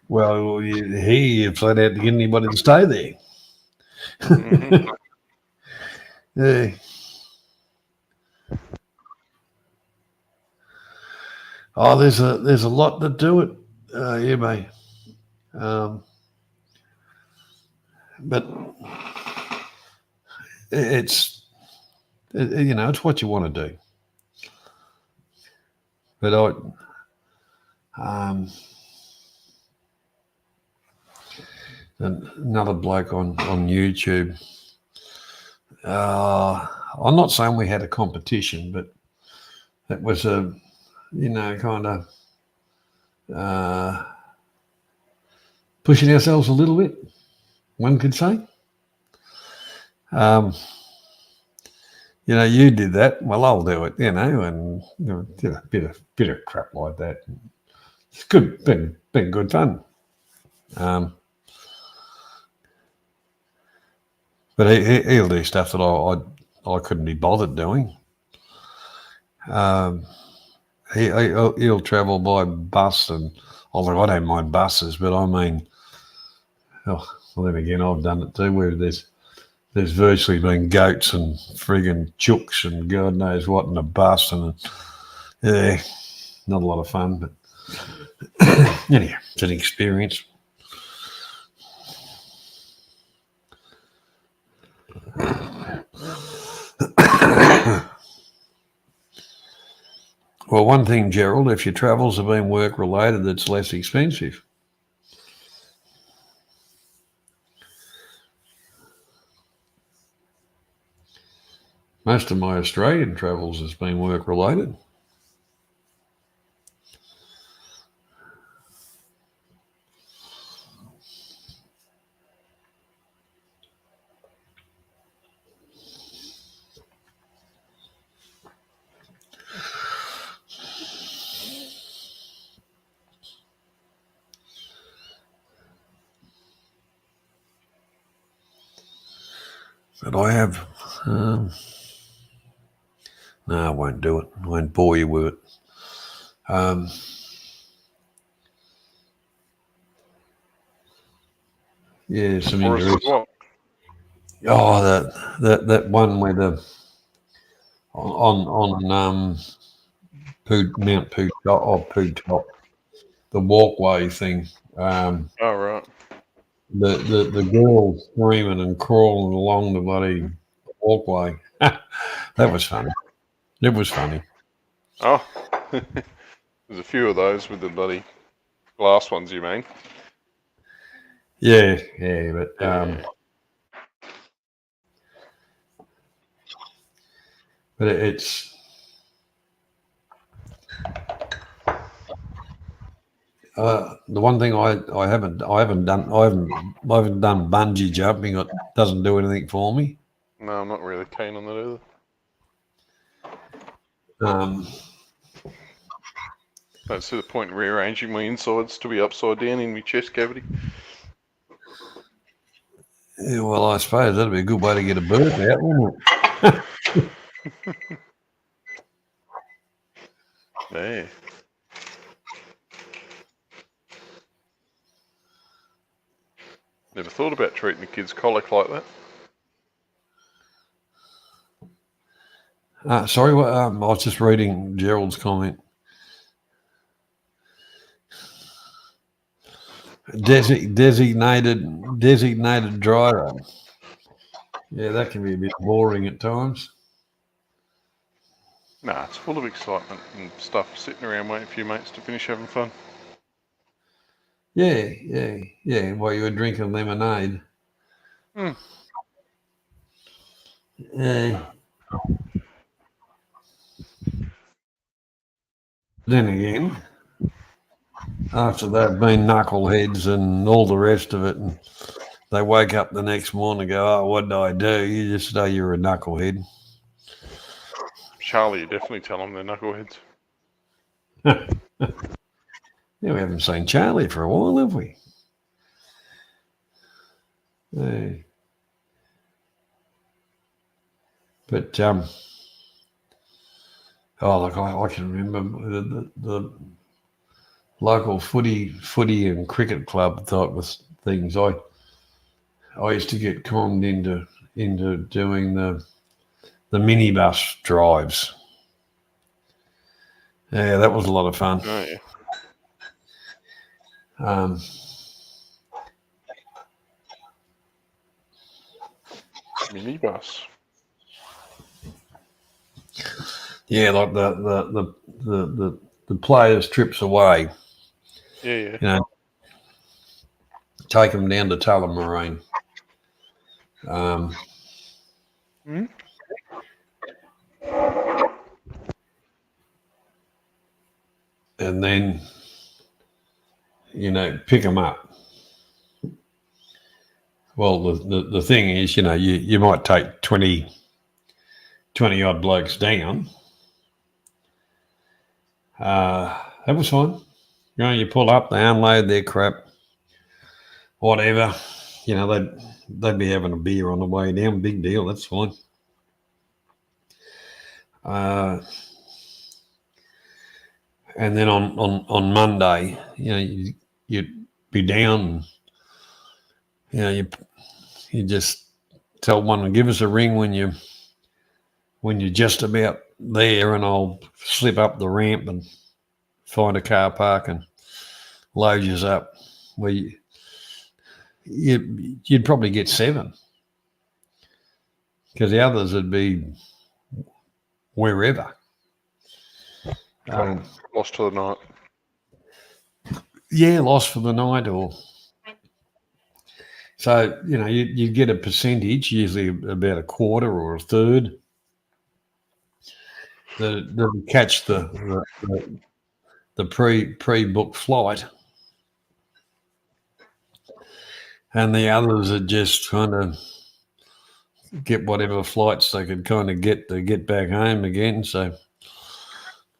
Well, you flat out to get anybody to stay there. Mm-hmm. Yeah. Oh, there's a lot to do it. Yeah, mate. But it's what you want to do. But another bloke on YouTube. I'm not saying we had a competition, but it was a kind of pushing ourselves a little bit, one could say. You did that, well, I'll do it, and did a bit of crap like that. It's good, been good fun. But he'll do stuff that I couldn't be bothered doing. He'll travel by bus, and although I don't mind buses, but I mean, well, then again, I've done it too, where there's virtually been goats and friggin' chooks and God knows what in a bus, and yeah, not a lot of fun, but anyhow, it's an experience. Well, one thing, Gerald, if your travels have been work related, it's less expensive. Most of my Australian travels has been work related. But I have, no, I won't do it. I won't bore you with it. Yeah, some Or is it interesting. what? Oh, that one where the on Mount Poo Top, or Poo Top, the walkway thing. Oh, right. The girl screaming and crawling along the bloody walkway. That was funny. It was funny. Oh, there's a few of those with the bloody glass ones, you mean? Yeah, but Yeah. but it's the one thing I haven't done bungee jumping. It doesn't do anything for me. No, I'm not really keen on that either. Don't see the point in rearranging my insides to be upside down in my chest cavity. Yeah, well, I suppose that'd be a good way to get a birth out, wouldn't it? Yeah. Never thought about treating the kids' colic like that. Sorry, what? I was just reading Gerald's comment. Designated driver. Yeah, that can be a bit boring at times. Nah, it's full of excitement and stuff, sitting around waiting for your mates to finish having fun. Yeah. While you were drinking lemonade. Yeah. Then again, after they've been knuckleheads and all the rest of it, and they wake up the next morning and go, "Oh, what did I do?" You just know you're a knucklehead. Charlie, you definitely tell them they're knuckleheads. Yeah, we haven't seen Charlie for a while, have we? Yeah. But look, I can remember the local footy and cricket club type of things. I used to get conned into doing the minibus drives. Yeah, that was a lot of fun. Oh, yeah. Minibus. Yeah, like the players' trips away. Yeah. You know, take them down to Tullamarine. And then, pick them up. Well, the thing is, you might take 20 odd blokes down. That was fine. You pull up, they unload their crap, whatever. They'd be having a beer on the way down. Big deal. That's fine. And then on Monday, you'd be down. You just tell one to give us a ring when you're just about there, and I'll slip up the ramp and find a car park and load you up. Where you'd probably get 7, because the others would be wherever. Lost for the night. Yeah, lost for the night, or so you get a percentage, usually about a quarter or a third, that catch the pre-booked flight, and the others are just kind of get whatever flights they could kind of get to get back home again. So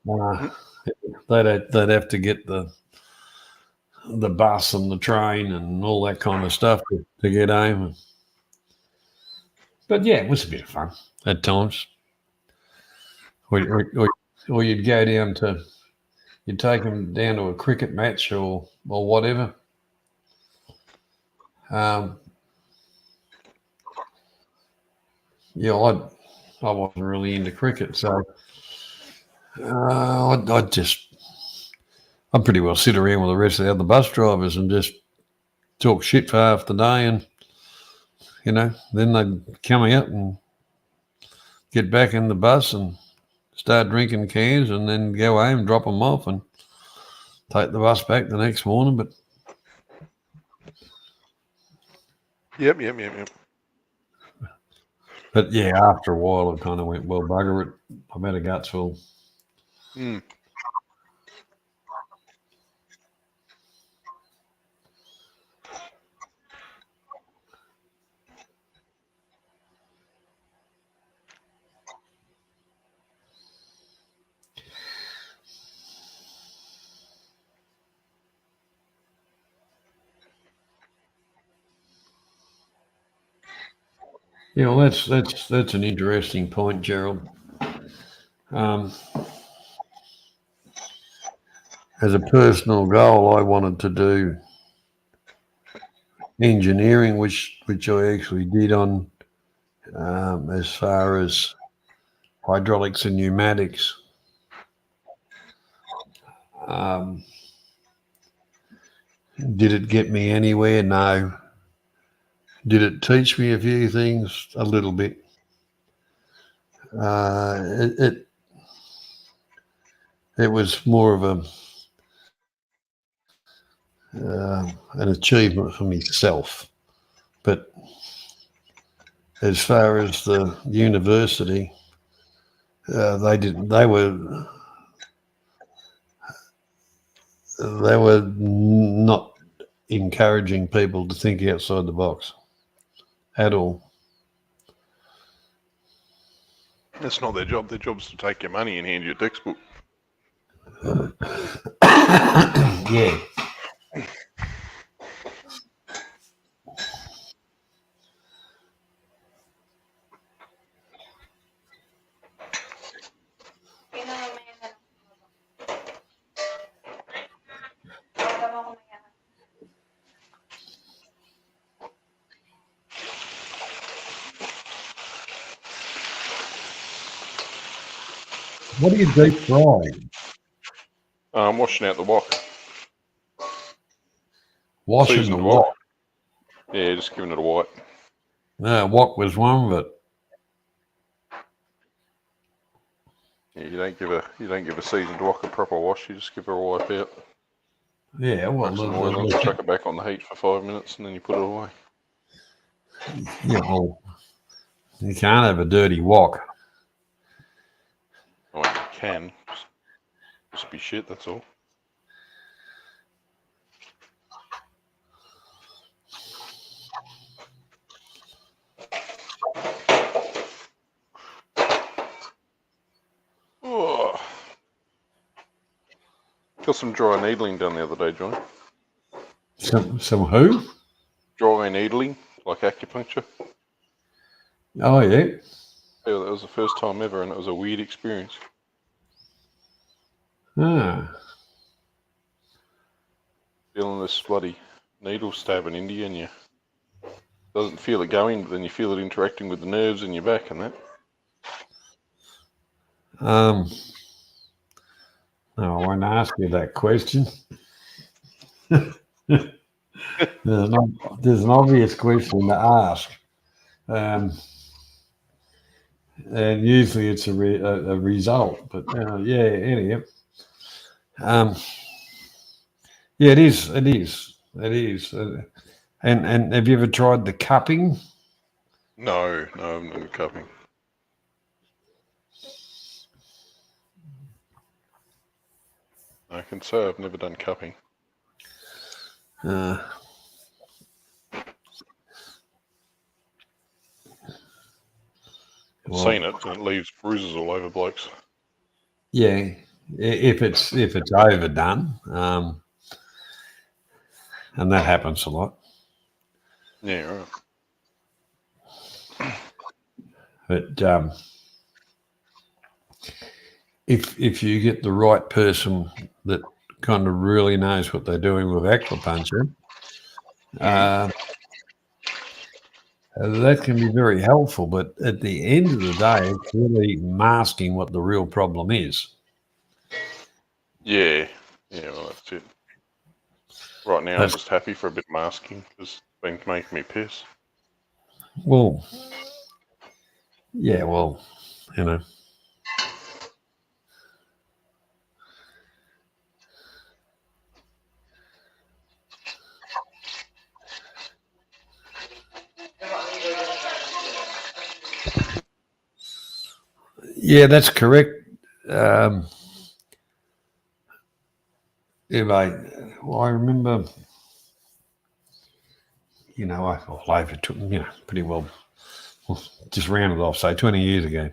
they'd have to get the bus and the train and all that kind of stuff to get home. But yeah, it was a bit of fun at times. Or you'd go down to, you'd take them down to a cricket match or whatever. Yeah, I wasn't really into cricket, so I'd pretty well sit around with the rest of the other bus drivers and just talk shit for half the day, and then they'd come out and get back in the bus and start drinking cans, and then go home, drop them off, and take the bus back the next morning. But Yep. But yeah, after a while, I kind of went, well, bugger it, I'm out of guts full. Yeah, well, that's an interesting point, Gerald. As a personal goal, I wanted to do engineering, which I actually did on as far as hydraulics and pneumatics. Did it get me anywhere? No. Did it teach me a few things? A little bit. It was more of an achievement for myself. But as far as the university, they were not encouraging people to think outside the box at all. That's not their job. Their job's to take your money and hand you a textbook. Yeah. What do you deep fry? Washing out the wok. Washing Seasoned the wok. wok. Yeah, just giving it a white. No, wok was one of it. Yeah, you don't give a seasoned wok a proper wash. You just give her a wipe out. Yeah, well, Put some oil in, chuck it back on the heat for 5 minutes, and then you put it away. Yeah, well, you can't have a dirty wok. Well, you can. Just be shit, that's all. Oh. Got some dry needling done the other day, John. Some who? Dry needling, like acupuncture. Oh, yeah. Yeah, that was the first time ever, and it was a weird experience. Ah, Feeling this bloody needle stabbing into you, and you doesn't feel it going, but then you feel it interacting with the nerves in your back and that. no, I won't ask you that question. There's an obvious question to ask. And usually it's a result, but yeah, anyway. Yeah, it is. And have you ever tried the cupping? No, I'm not cupping. I can say I've never done cupping. I've Seen it, and it leaves bruises all over blokes. Yeah, if it's overdone, and that happens a lot. Yeah, right. But if you get the right person that kind of really knows what they're doing with acupuncture, that can be very helpful. But at the end of the day, it's really masking what the real problem is. Yeah, well, that's it. Right now, I'm just happy for a bit of masking because it's been making me piss. Well, yeah, well, you know. Yeah, that's correct. Yeah, mate. Well, I remember, over pretty well, just rounded off, say 20 years ago.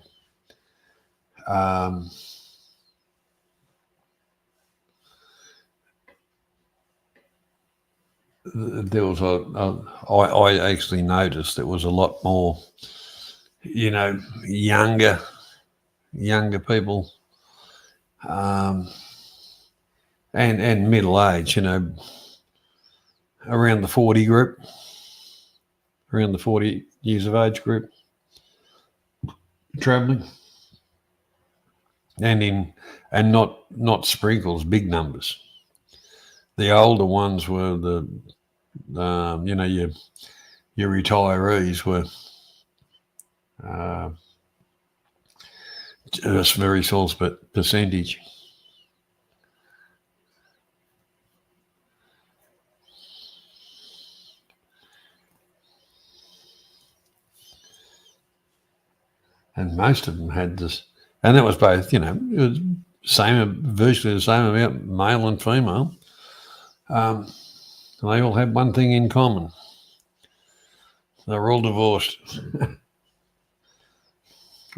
There was I actually noticed there was a lot more, younger people, and middle age, around the 40 group, around the 40 years of age group, travelling, and not sprinkles, big numbers. The older ones were your retirees were just very small percentage. And most of them had this, and it was both, it was virtually the same amount, male and female. They all had one thing in common. They were all divorced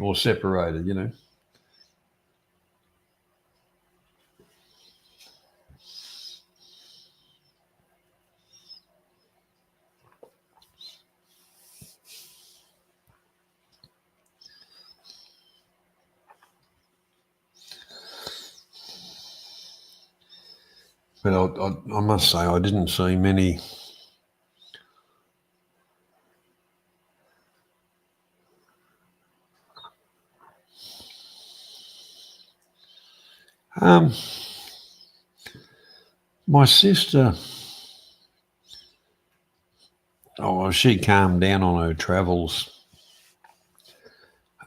or separated, But I must say, I didn't see many. My sister, she calmed down on her travels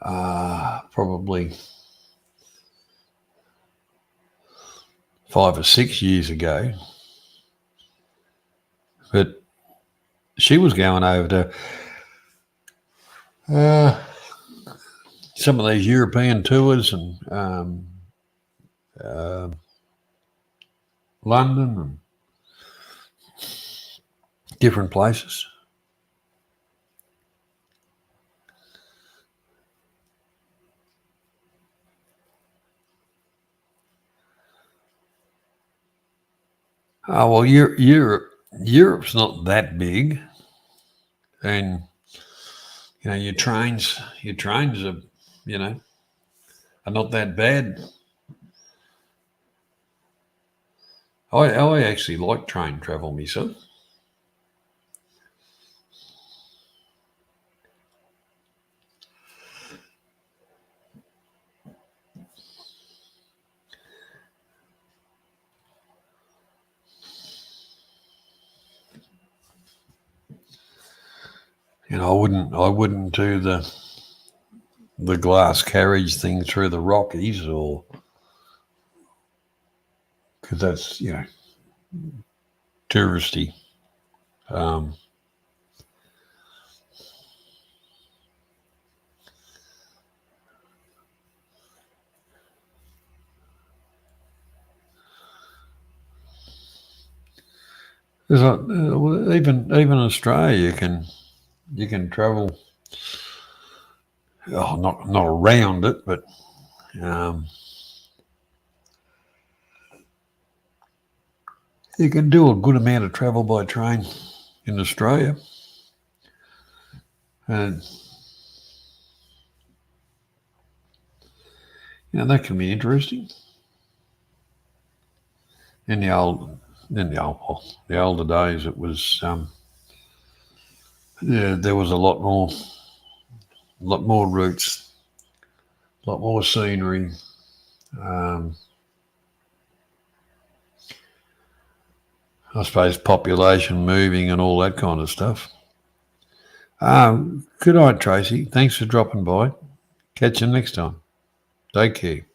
probably 5 or 6 years ago. But she was going over to some of these European tours and London and different places. Oh, well, Europe's not that big, and your trains are you know, are not that bad. I actually like train travel myself. You know, I wouldn't do the glass carriage thing through the Rockies, or because that's, you know, touristy. Um, there's well, even Australia, you can travel. Oh, not around it, but um, you can do a good amount of travel by train in Australia, and you know that can be interesting. In the old, well, the older days, it was yeah, there was a lot more routes, a lot more scenery. Um, I suppose population moving and all that kind of stuff. Good night, Tracy. Thanks for dropping by. Catch you next time. Take care.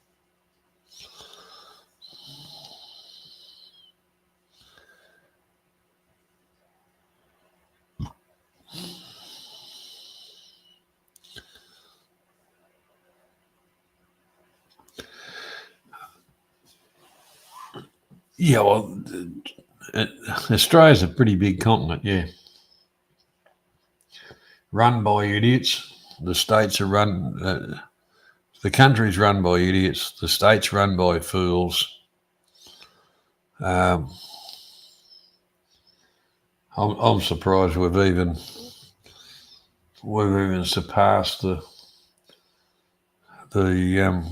Yeah, well, Australia's a pretty big continent, yeah. Run by idiots. The states are the country's run by idiots. The states run by fools. Um, I'm surprised we've even surpassed the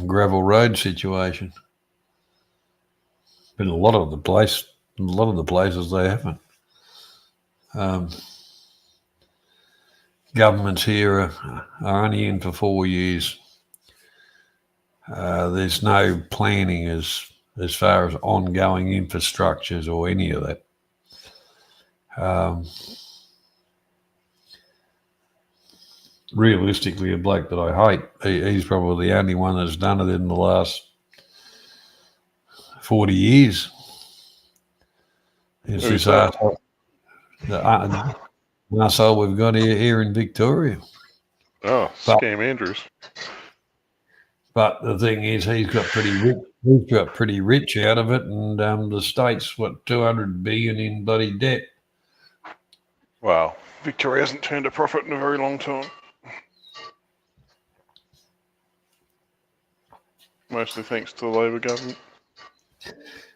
gravel road situation. But a lot of the places they haven't. Governments here are only in for 4 years. There's no planning as far as ongoing infrastructures or any of that. Realistically, a bloke that I hate, he's probably the only one that's done it in the last 40 years. It's Who's this that? arsehole we've got here in Victoria. Oh, Scam Andrews. But the thing is, he's got pretty rich out of it, and the state's what, 200 billion in bloody debt. Wow, Victoria hasn't turned a profit in a very long time. Mostly thanks to the Labor government.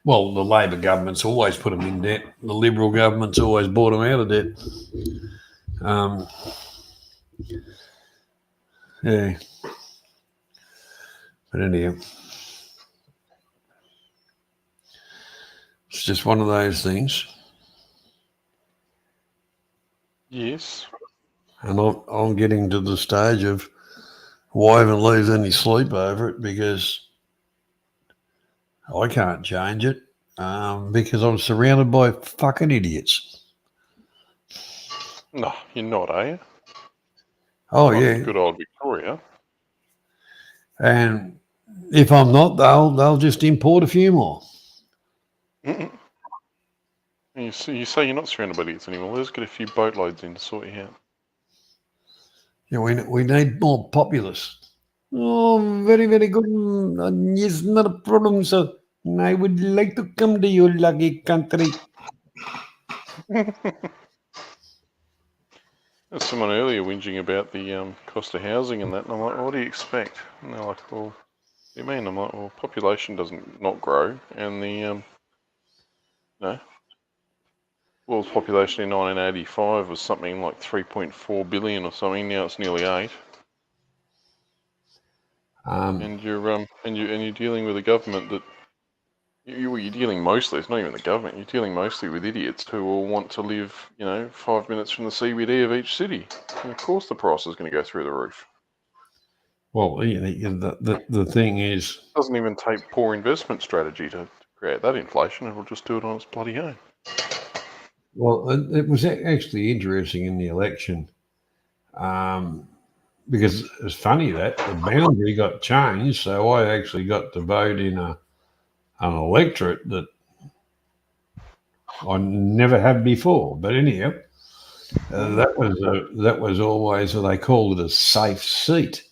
Well, the Labor government's always put them in debt. The Liberal government's always bought them out of debt. Yeah. But anyhow, it's just one of those things. Yes. And I'm getting to the stage of why even lose any sleep over it, because I can't change it, because I'm surrounded by fucking idiots. No, you're not, are you? Oh, Not yeah. in good old Victoria. And if I'm not, they'll just import a few more. Mm-mm. You say you're not surrounded by idiots anymore. Let's get a few boatloads in to sort you out. Yeah, we need more populists. Oh, very, very good. Yes, not a problem, sir. I would like to come to your lucky country. There's someone earlier whinging about the cost of housing and that, and I'm like, well, what do you expect? And they're like, well, what do you mean? I'm like, well, population doesn't not grow, and the no, world's population in 1985 was something like 3.4 billion or something. Now it's nearly 8. and you're dealing with a government that you're dealing mostly. It's not even the government. You're dealing mostly with idiots who all want to live, 5 minutes from the CBD of each city. And of course, the price is going to go through the roof. Well, the thing is, It doesn't even take poor investment strategy to create that inflation. It'll just do it on its bloody own. well, it was actually interesting in the election, because it's funny that the boundary got changed, so I actually got to vote in an electorate that I never had before. But anyhow, that was always, they called it a safe seat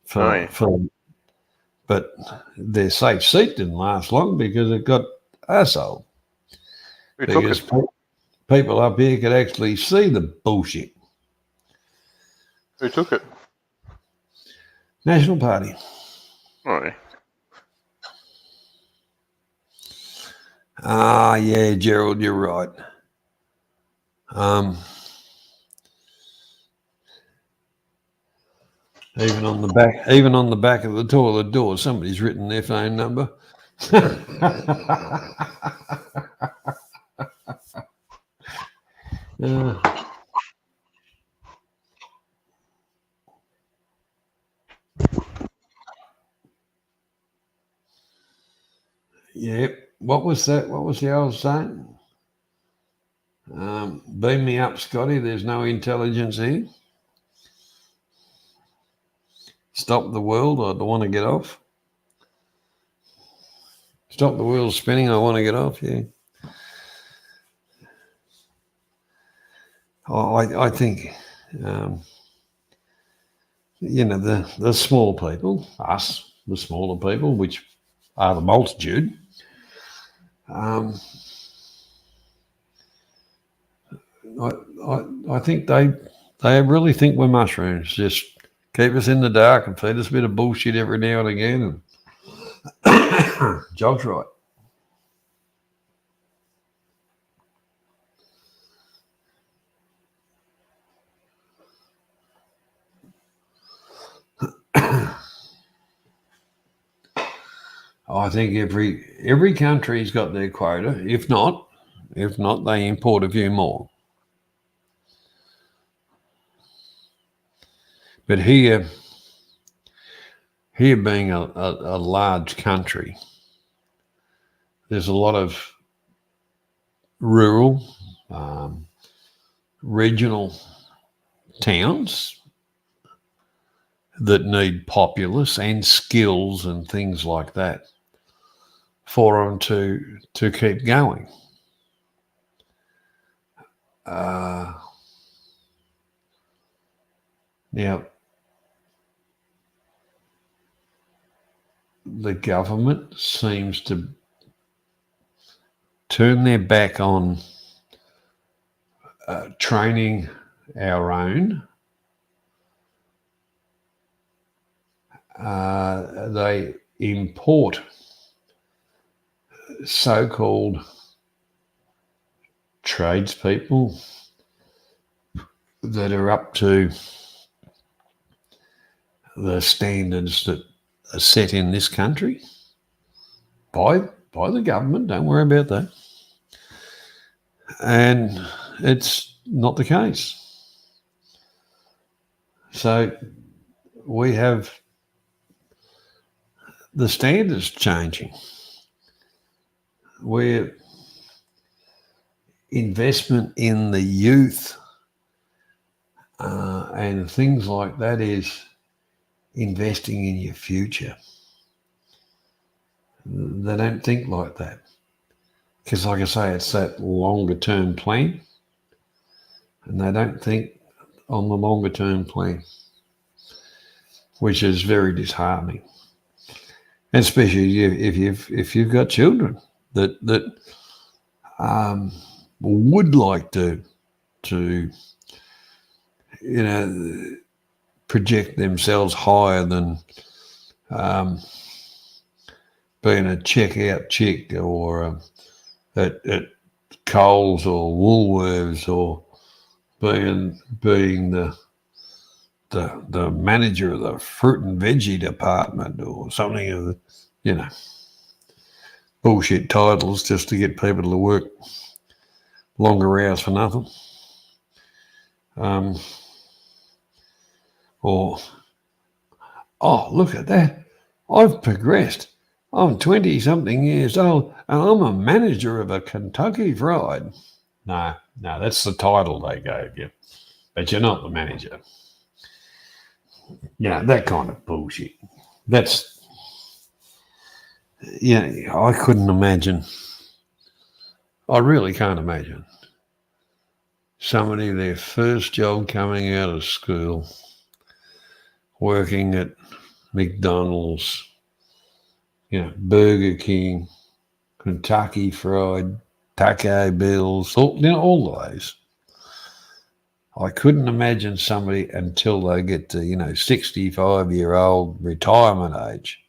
for. But their safe seat didn't last long because it got arsehole. Because people up here could actually see the bullshit. Who took it? National Party. Oh, yeah. Yeah, Gerald, you're right. Even on the back of the toilet door, somebody's written their phone number. Yeah. What was that? What was the old saying? Beam me up, Scotty. There's no intelligence here. Stop the world. I don't want to get off. Stop the world spinning. I want to get off. Yeah. I think, the small people, us, the smaller people, which are the multitude, I think they really think we're mushrooms. Just keep us in the dark and feed us a bit of bullshit every now and again. And job's right. I think every country's got their quota. If not, they import a few more. But here being a large country, there's a lot of rural, regional towns that need populace and skills and things like that for them to keep going. Now, the government seems to turn their back on training our own. They import so-called tradespeople that are up to the standards that are set in this country by the government. Don't worry about that. And it's not the case. So we have the standards changing, where investment in the youth and things like that is investing in your future. They don't think like that. Because like I say, it's that longer term plan. And they don't think on the longer term plan, which is very disheartening. And especially if you've got children that would like to project themselves higher than being a checkout chick or at Coles or Woolworths or being the manager of the fruit and veggie department or something of the, you know, bullshit titles just to get people to work longer hours for nothing. Or, oh, look at that. I've progressed. I'm 20-something years old and I'm a manager of a Kentucky Fried. No, that's the title they gave you. But you're not the manager. You know, that kind of bullshit. That's, I couldn't imagine. I really can't imagine somebody, their first job coming out of school, working at McDonald's, Burger King, Kentucky Fried, Taco Bills, all of those. I couldn't imagine somebody until they get to, 65-year-old retirement age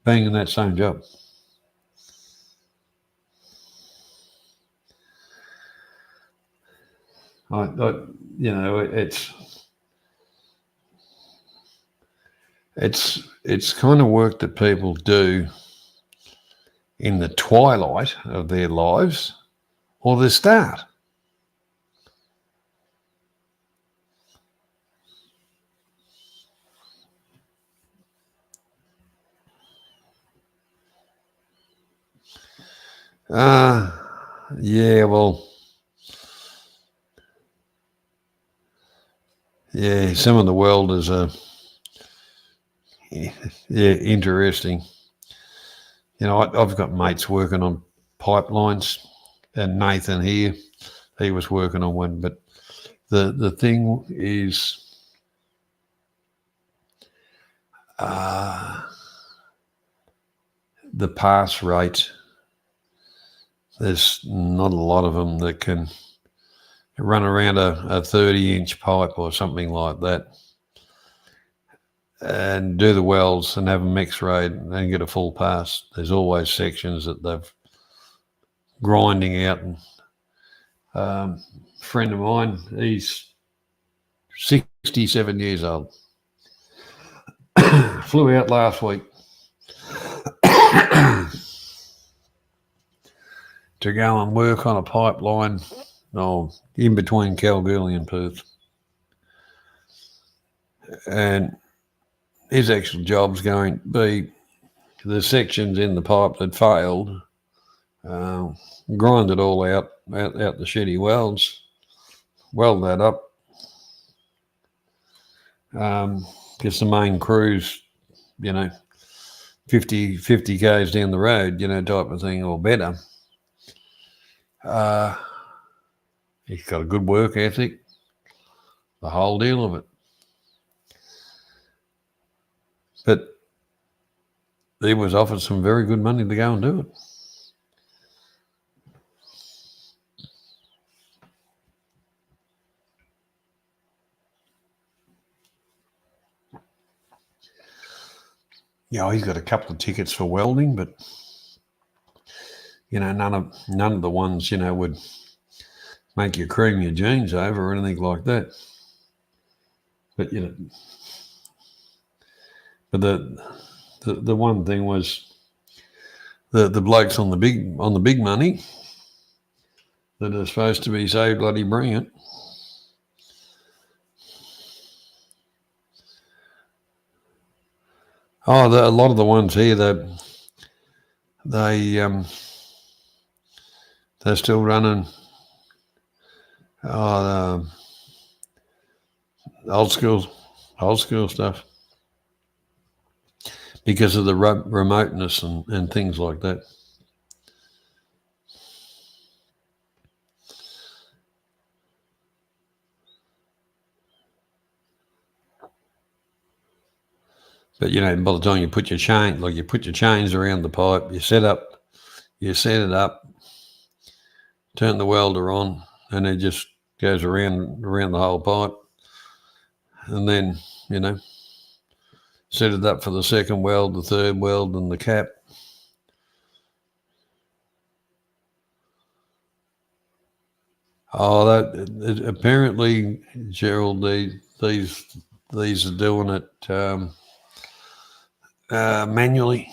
being in that same job. It's kind of work that people do in the twilight of their lives or their start. Some of the world is interesting. I've got mates working on pipelines, and Nathan here, he was working on one. But the thing is, the pass rate. There's not a lot of them that can run around a 30-inch pipe or something like that and do the welds and have a mix rate and get a full pass. There's always sections that they've grinding out. And a friend of mine, he's 67 years old. Flew out last week to go and work on a pipeline in between Kalgoorlie and Perth. And his actual job's going to be the sections in the pipe that failed, grind it all out the shitty welds, weld that up, because the main crew's, 50 k's down the road, type of thing, or better. He's got a good work ethic, the whole deal of it. But he was offered some very good money to go and do it. He's got a couple of tickets for welding, but none of the ones would make you cream your jeans over or anything like that. But but the one thing was the blokes on the big money that are supposed to be so bloody brilliant. A lot of the ones here, they're still running old school stuff because of the remoteness and things like that. But by the time you put your chains around the pipe, you set it up, turn the welder on, and it just goes around the whole pipe. And then, set it up for the second weld, the third weld, and the cap. Apparently, Gerald, these are doing it manually,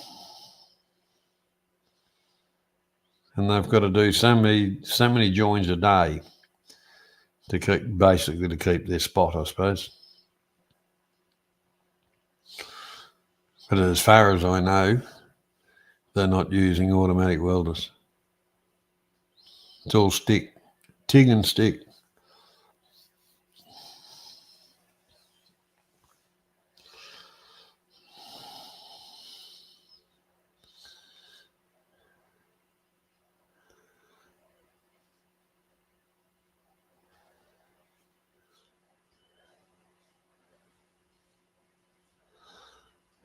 and they've got to do so many joins a day to keep their spot, I suppose. But as far as I know, they're not using automatic welders. It's all stick, TIG and stick.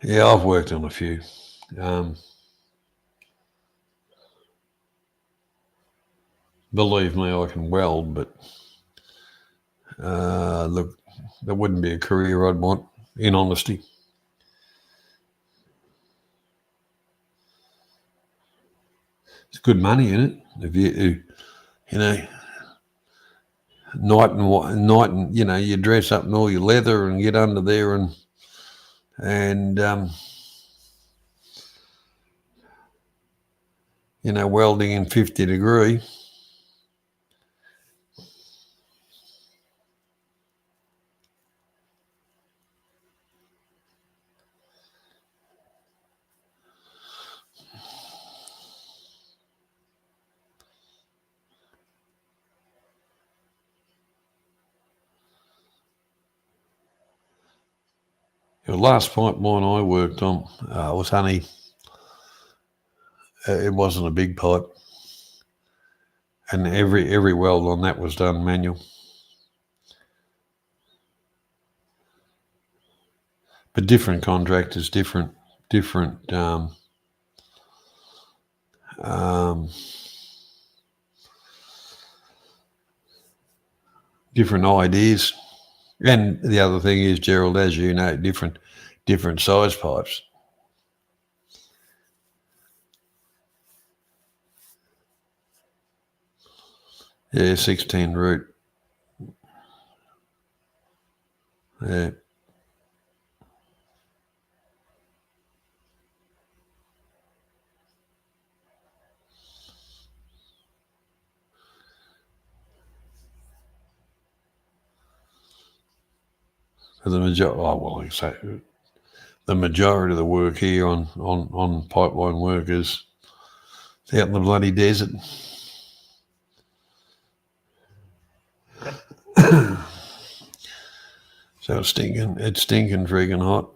Yeah, I've worked on a few. Believe me, I can weld, but look, that wouldn't be a career I'd want, in honesty. It's good money in it. If you know, night and you dress up in all your leather and get under there and welding in 50 degree. The last pipeline I worked on was only, it wasn't a big pipe, and every weld on that was done manual. But different contractors, different different ideas. And the other thing is, Gerald, as you know, different size pipes. Yeah, 16 root. Yeah. For the majority, like I say, the majority of the work here on pipeline work is out in the bloody desert. So it's stinking freaking hot.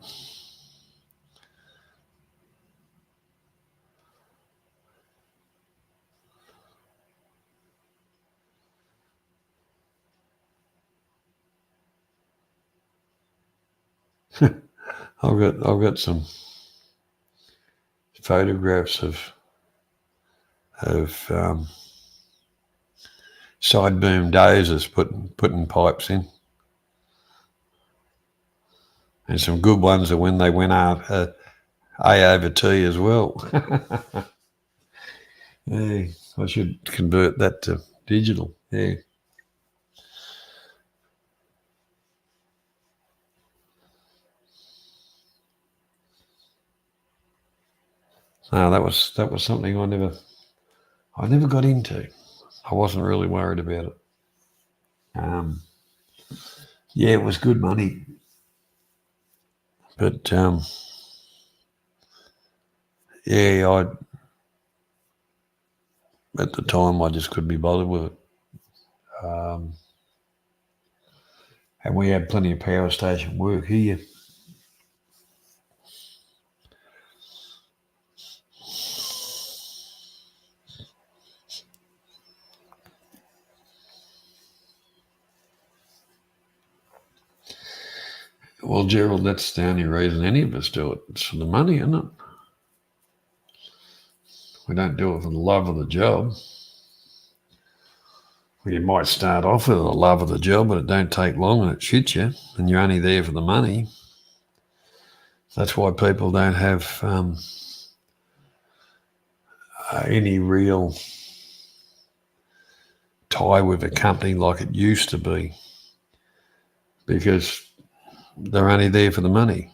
I've got some photographs of side boom dozers putting pipes in, and some good ones are when they went out A over T as well. Yeah, I should convert that to digital. Yeah. No, that was something I never got into. I wasn't really worried about it. Yeah, it was good money, but yeah, at the time I just couldn't be bothered with it. And we had plenty of power station work here. Well, Gerald, that's the only reason any of us do it. It's for the money, isn't it? We don't do it for the love of the job. Well, you might start off with the love of the job, but it don't take long and it shits you, and you're only there for the money. That's why people don't have any real tie with a company like it used to be, because they're only there for the money.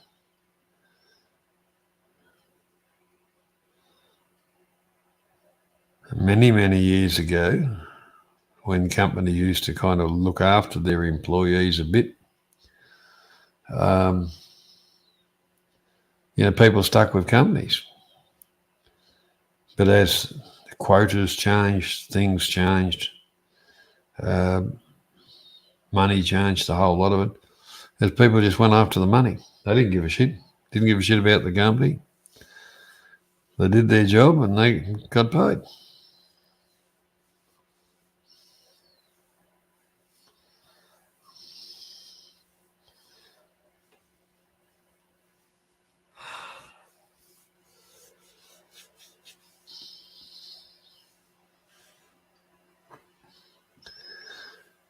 Many, many years ago, when company used to kind of look after their employees a bit, people stuck with companies. But as the quotas changed, things changed, money changed, the whole lot of it, as people just went after the money. They didn't give a shit. Didn't give a shit about the company. They did their job and they got paid.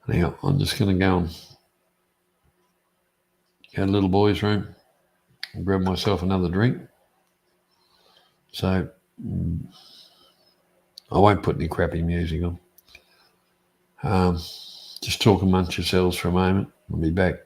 Now, I'm just going to go and go to the little boy's room and grab myself another drink. So I won't put any crappy music on. Just talk amongst yourselves for a moment. I'll be back.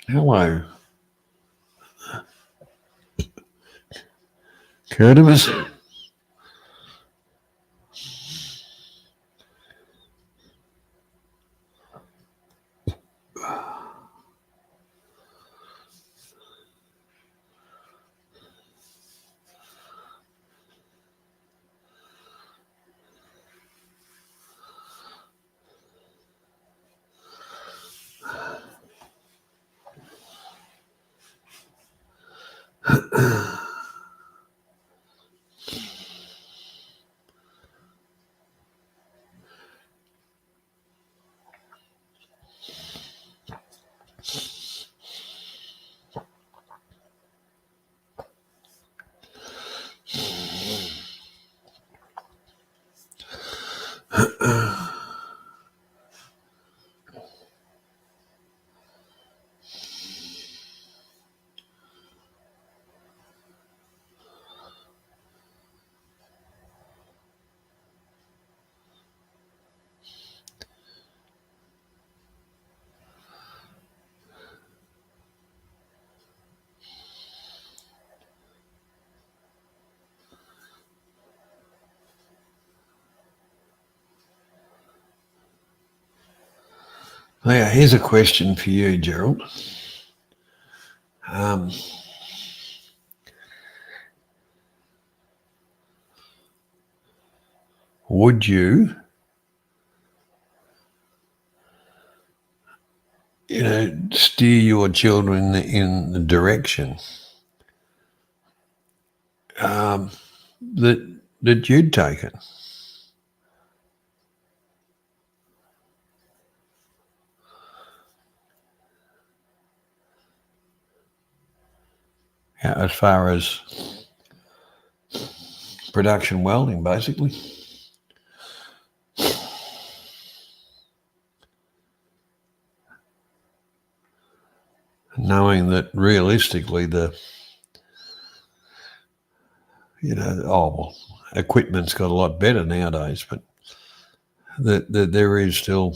Hello. Curtimus. Now, here's a question for you, Gerald. Would you, steer your children in the direction that you'd taken? As far as production welding, basically. Knowing that realistically equipment's got a lot better nowadays, but that there is still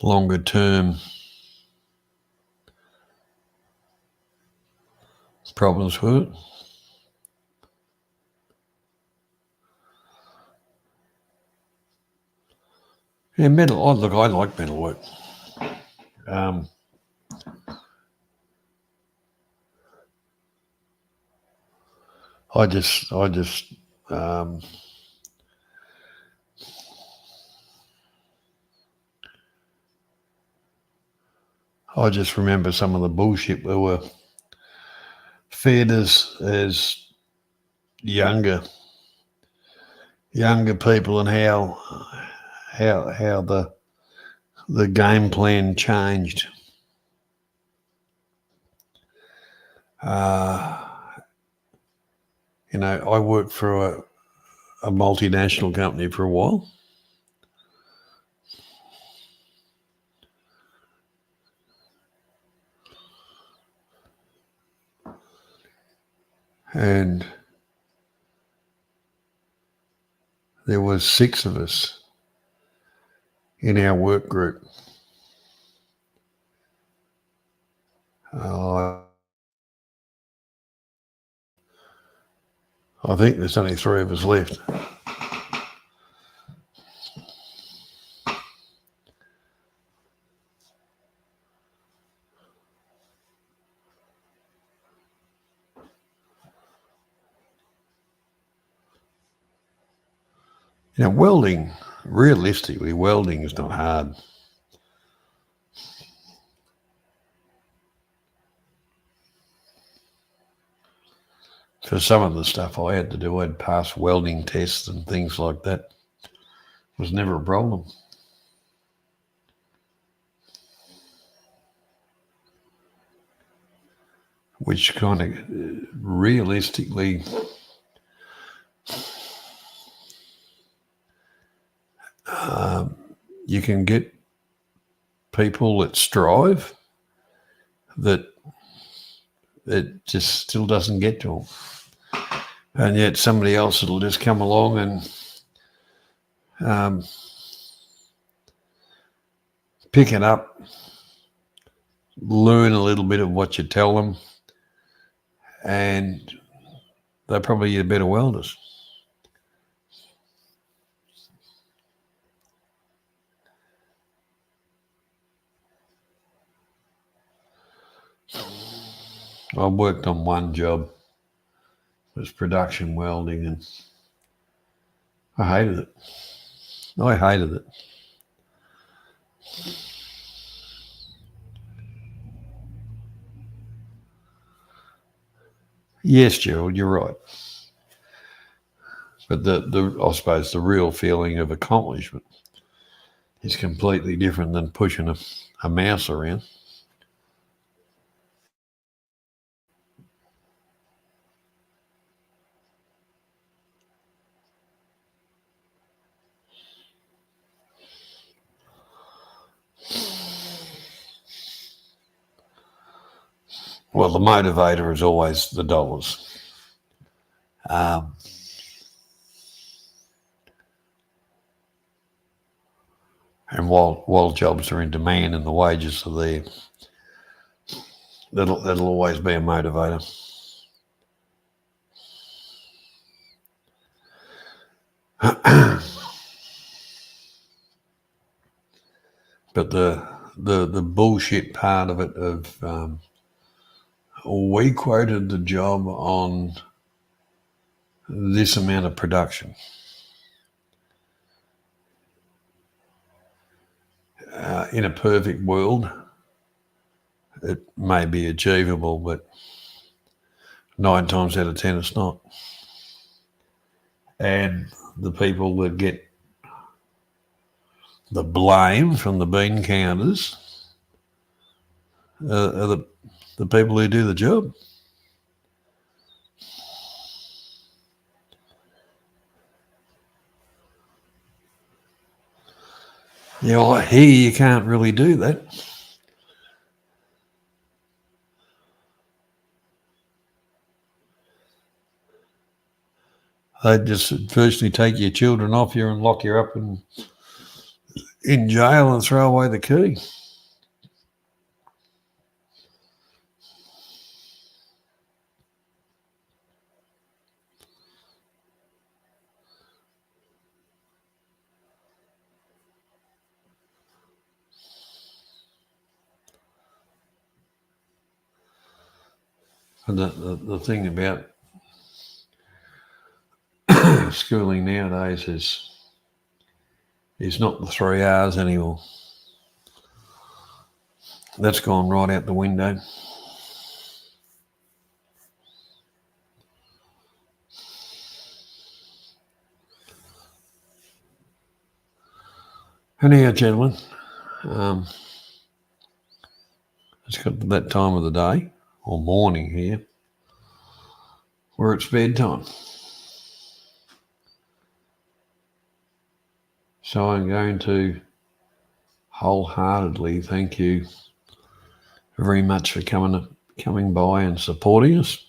longer term problems with it. Yeah, metal. Oh, look, I like metalwork. I just remember some of the bullshit we were fed as younger people, and how the game plan changed. I worked for a multinational company for a while. And there was 6 of us in our work group. I think there's only 3 of us left. Welding, realistically, welding is not hard. For some of the stuff I had to do, I'd pass welding tests and things like that. It was never a problem. Which kind of realistically you can get people that strive that it just still doesn't get to them. And yet somebody else will just come along and pick it up, learn a little bit of what you tell them, and they're probably your better welders. I worked on one job. It was production welding, and I hated it. I hated it. Yes, Gerald, you're right. But I suppose the real feeling of accomplishment is completely different than pushing a mouse around. Well, the motivator is always the dollars. And while jobs are in demand and the wages are there, that'll always be a motivator. But the bullshit part of it we quoted the job on this amount of production. In a perfect world, it may be achievable, but 9 times out of 10 it's not. And the people that get the blame from the bean counters are the people who do the job. Yeah, well, here you can't really do that. They'd just firstly take your children off you and lock you up in jail and throw away the key. And the thing about schooling nowadays is not the 3 hours anymore. That's gone right out the window. Anyhow, gentlemen, it's got to that time of the day, or morning here, where it's bedtime. So I'm going to wholeheartedly thank you very much for coming by and supporting us.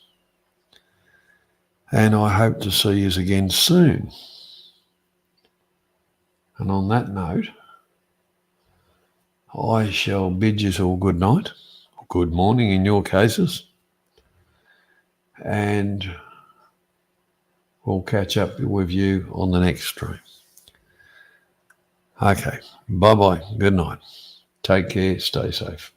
And I hope to see you again soon. And on that note, I shall bid you all good night, or good morning in your cases, and we'll catch up with you on the next stream. Okay, bye-bye, good night. Take care, stay safe.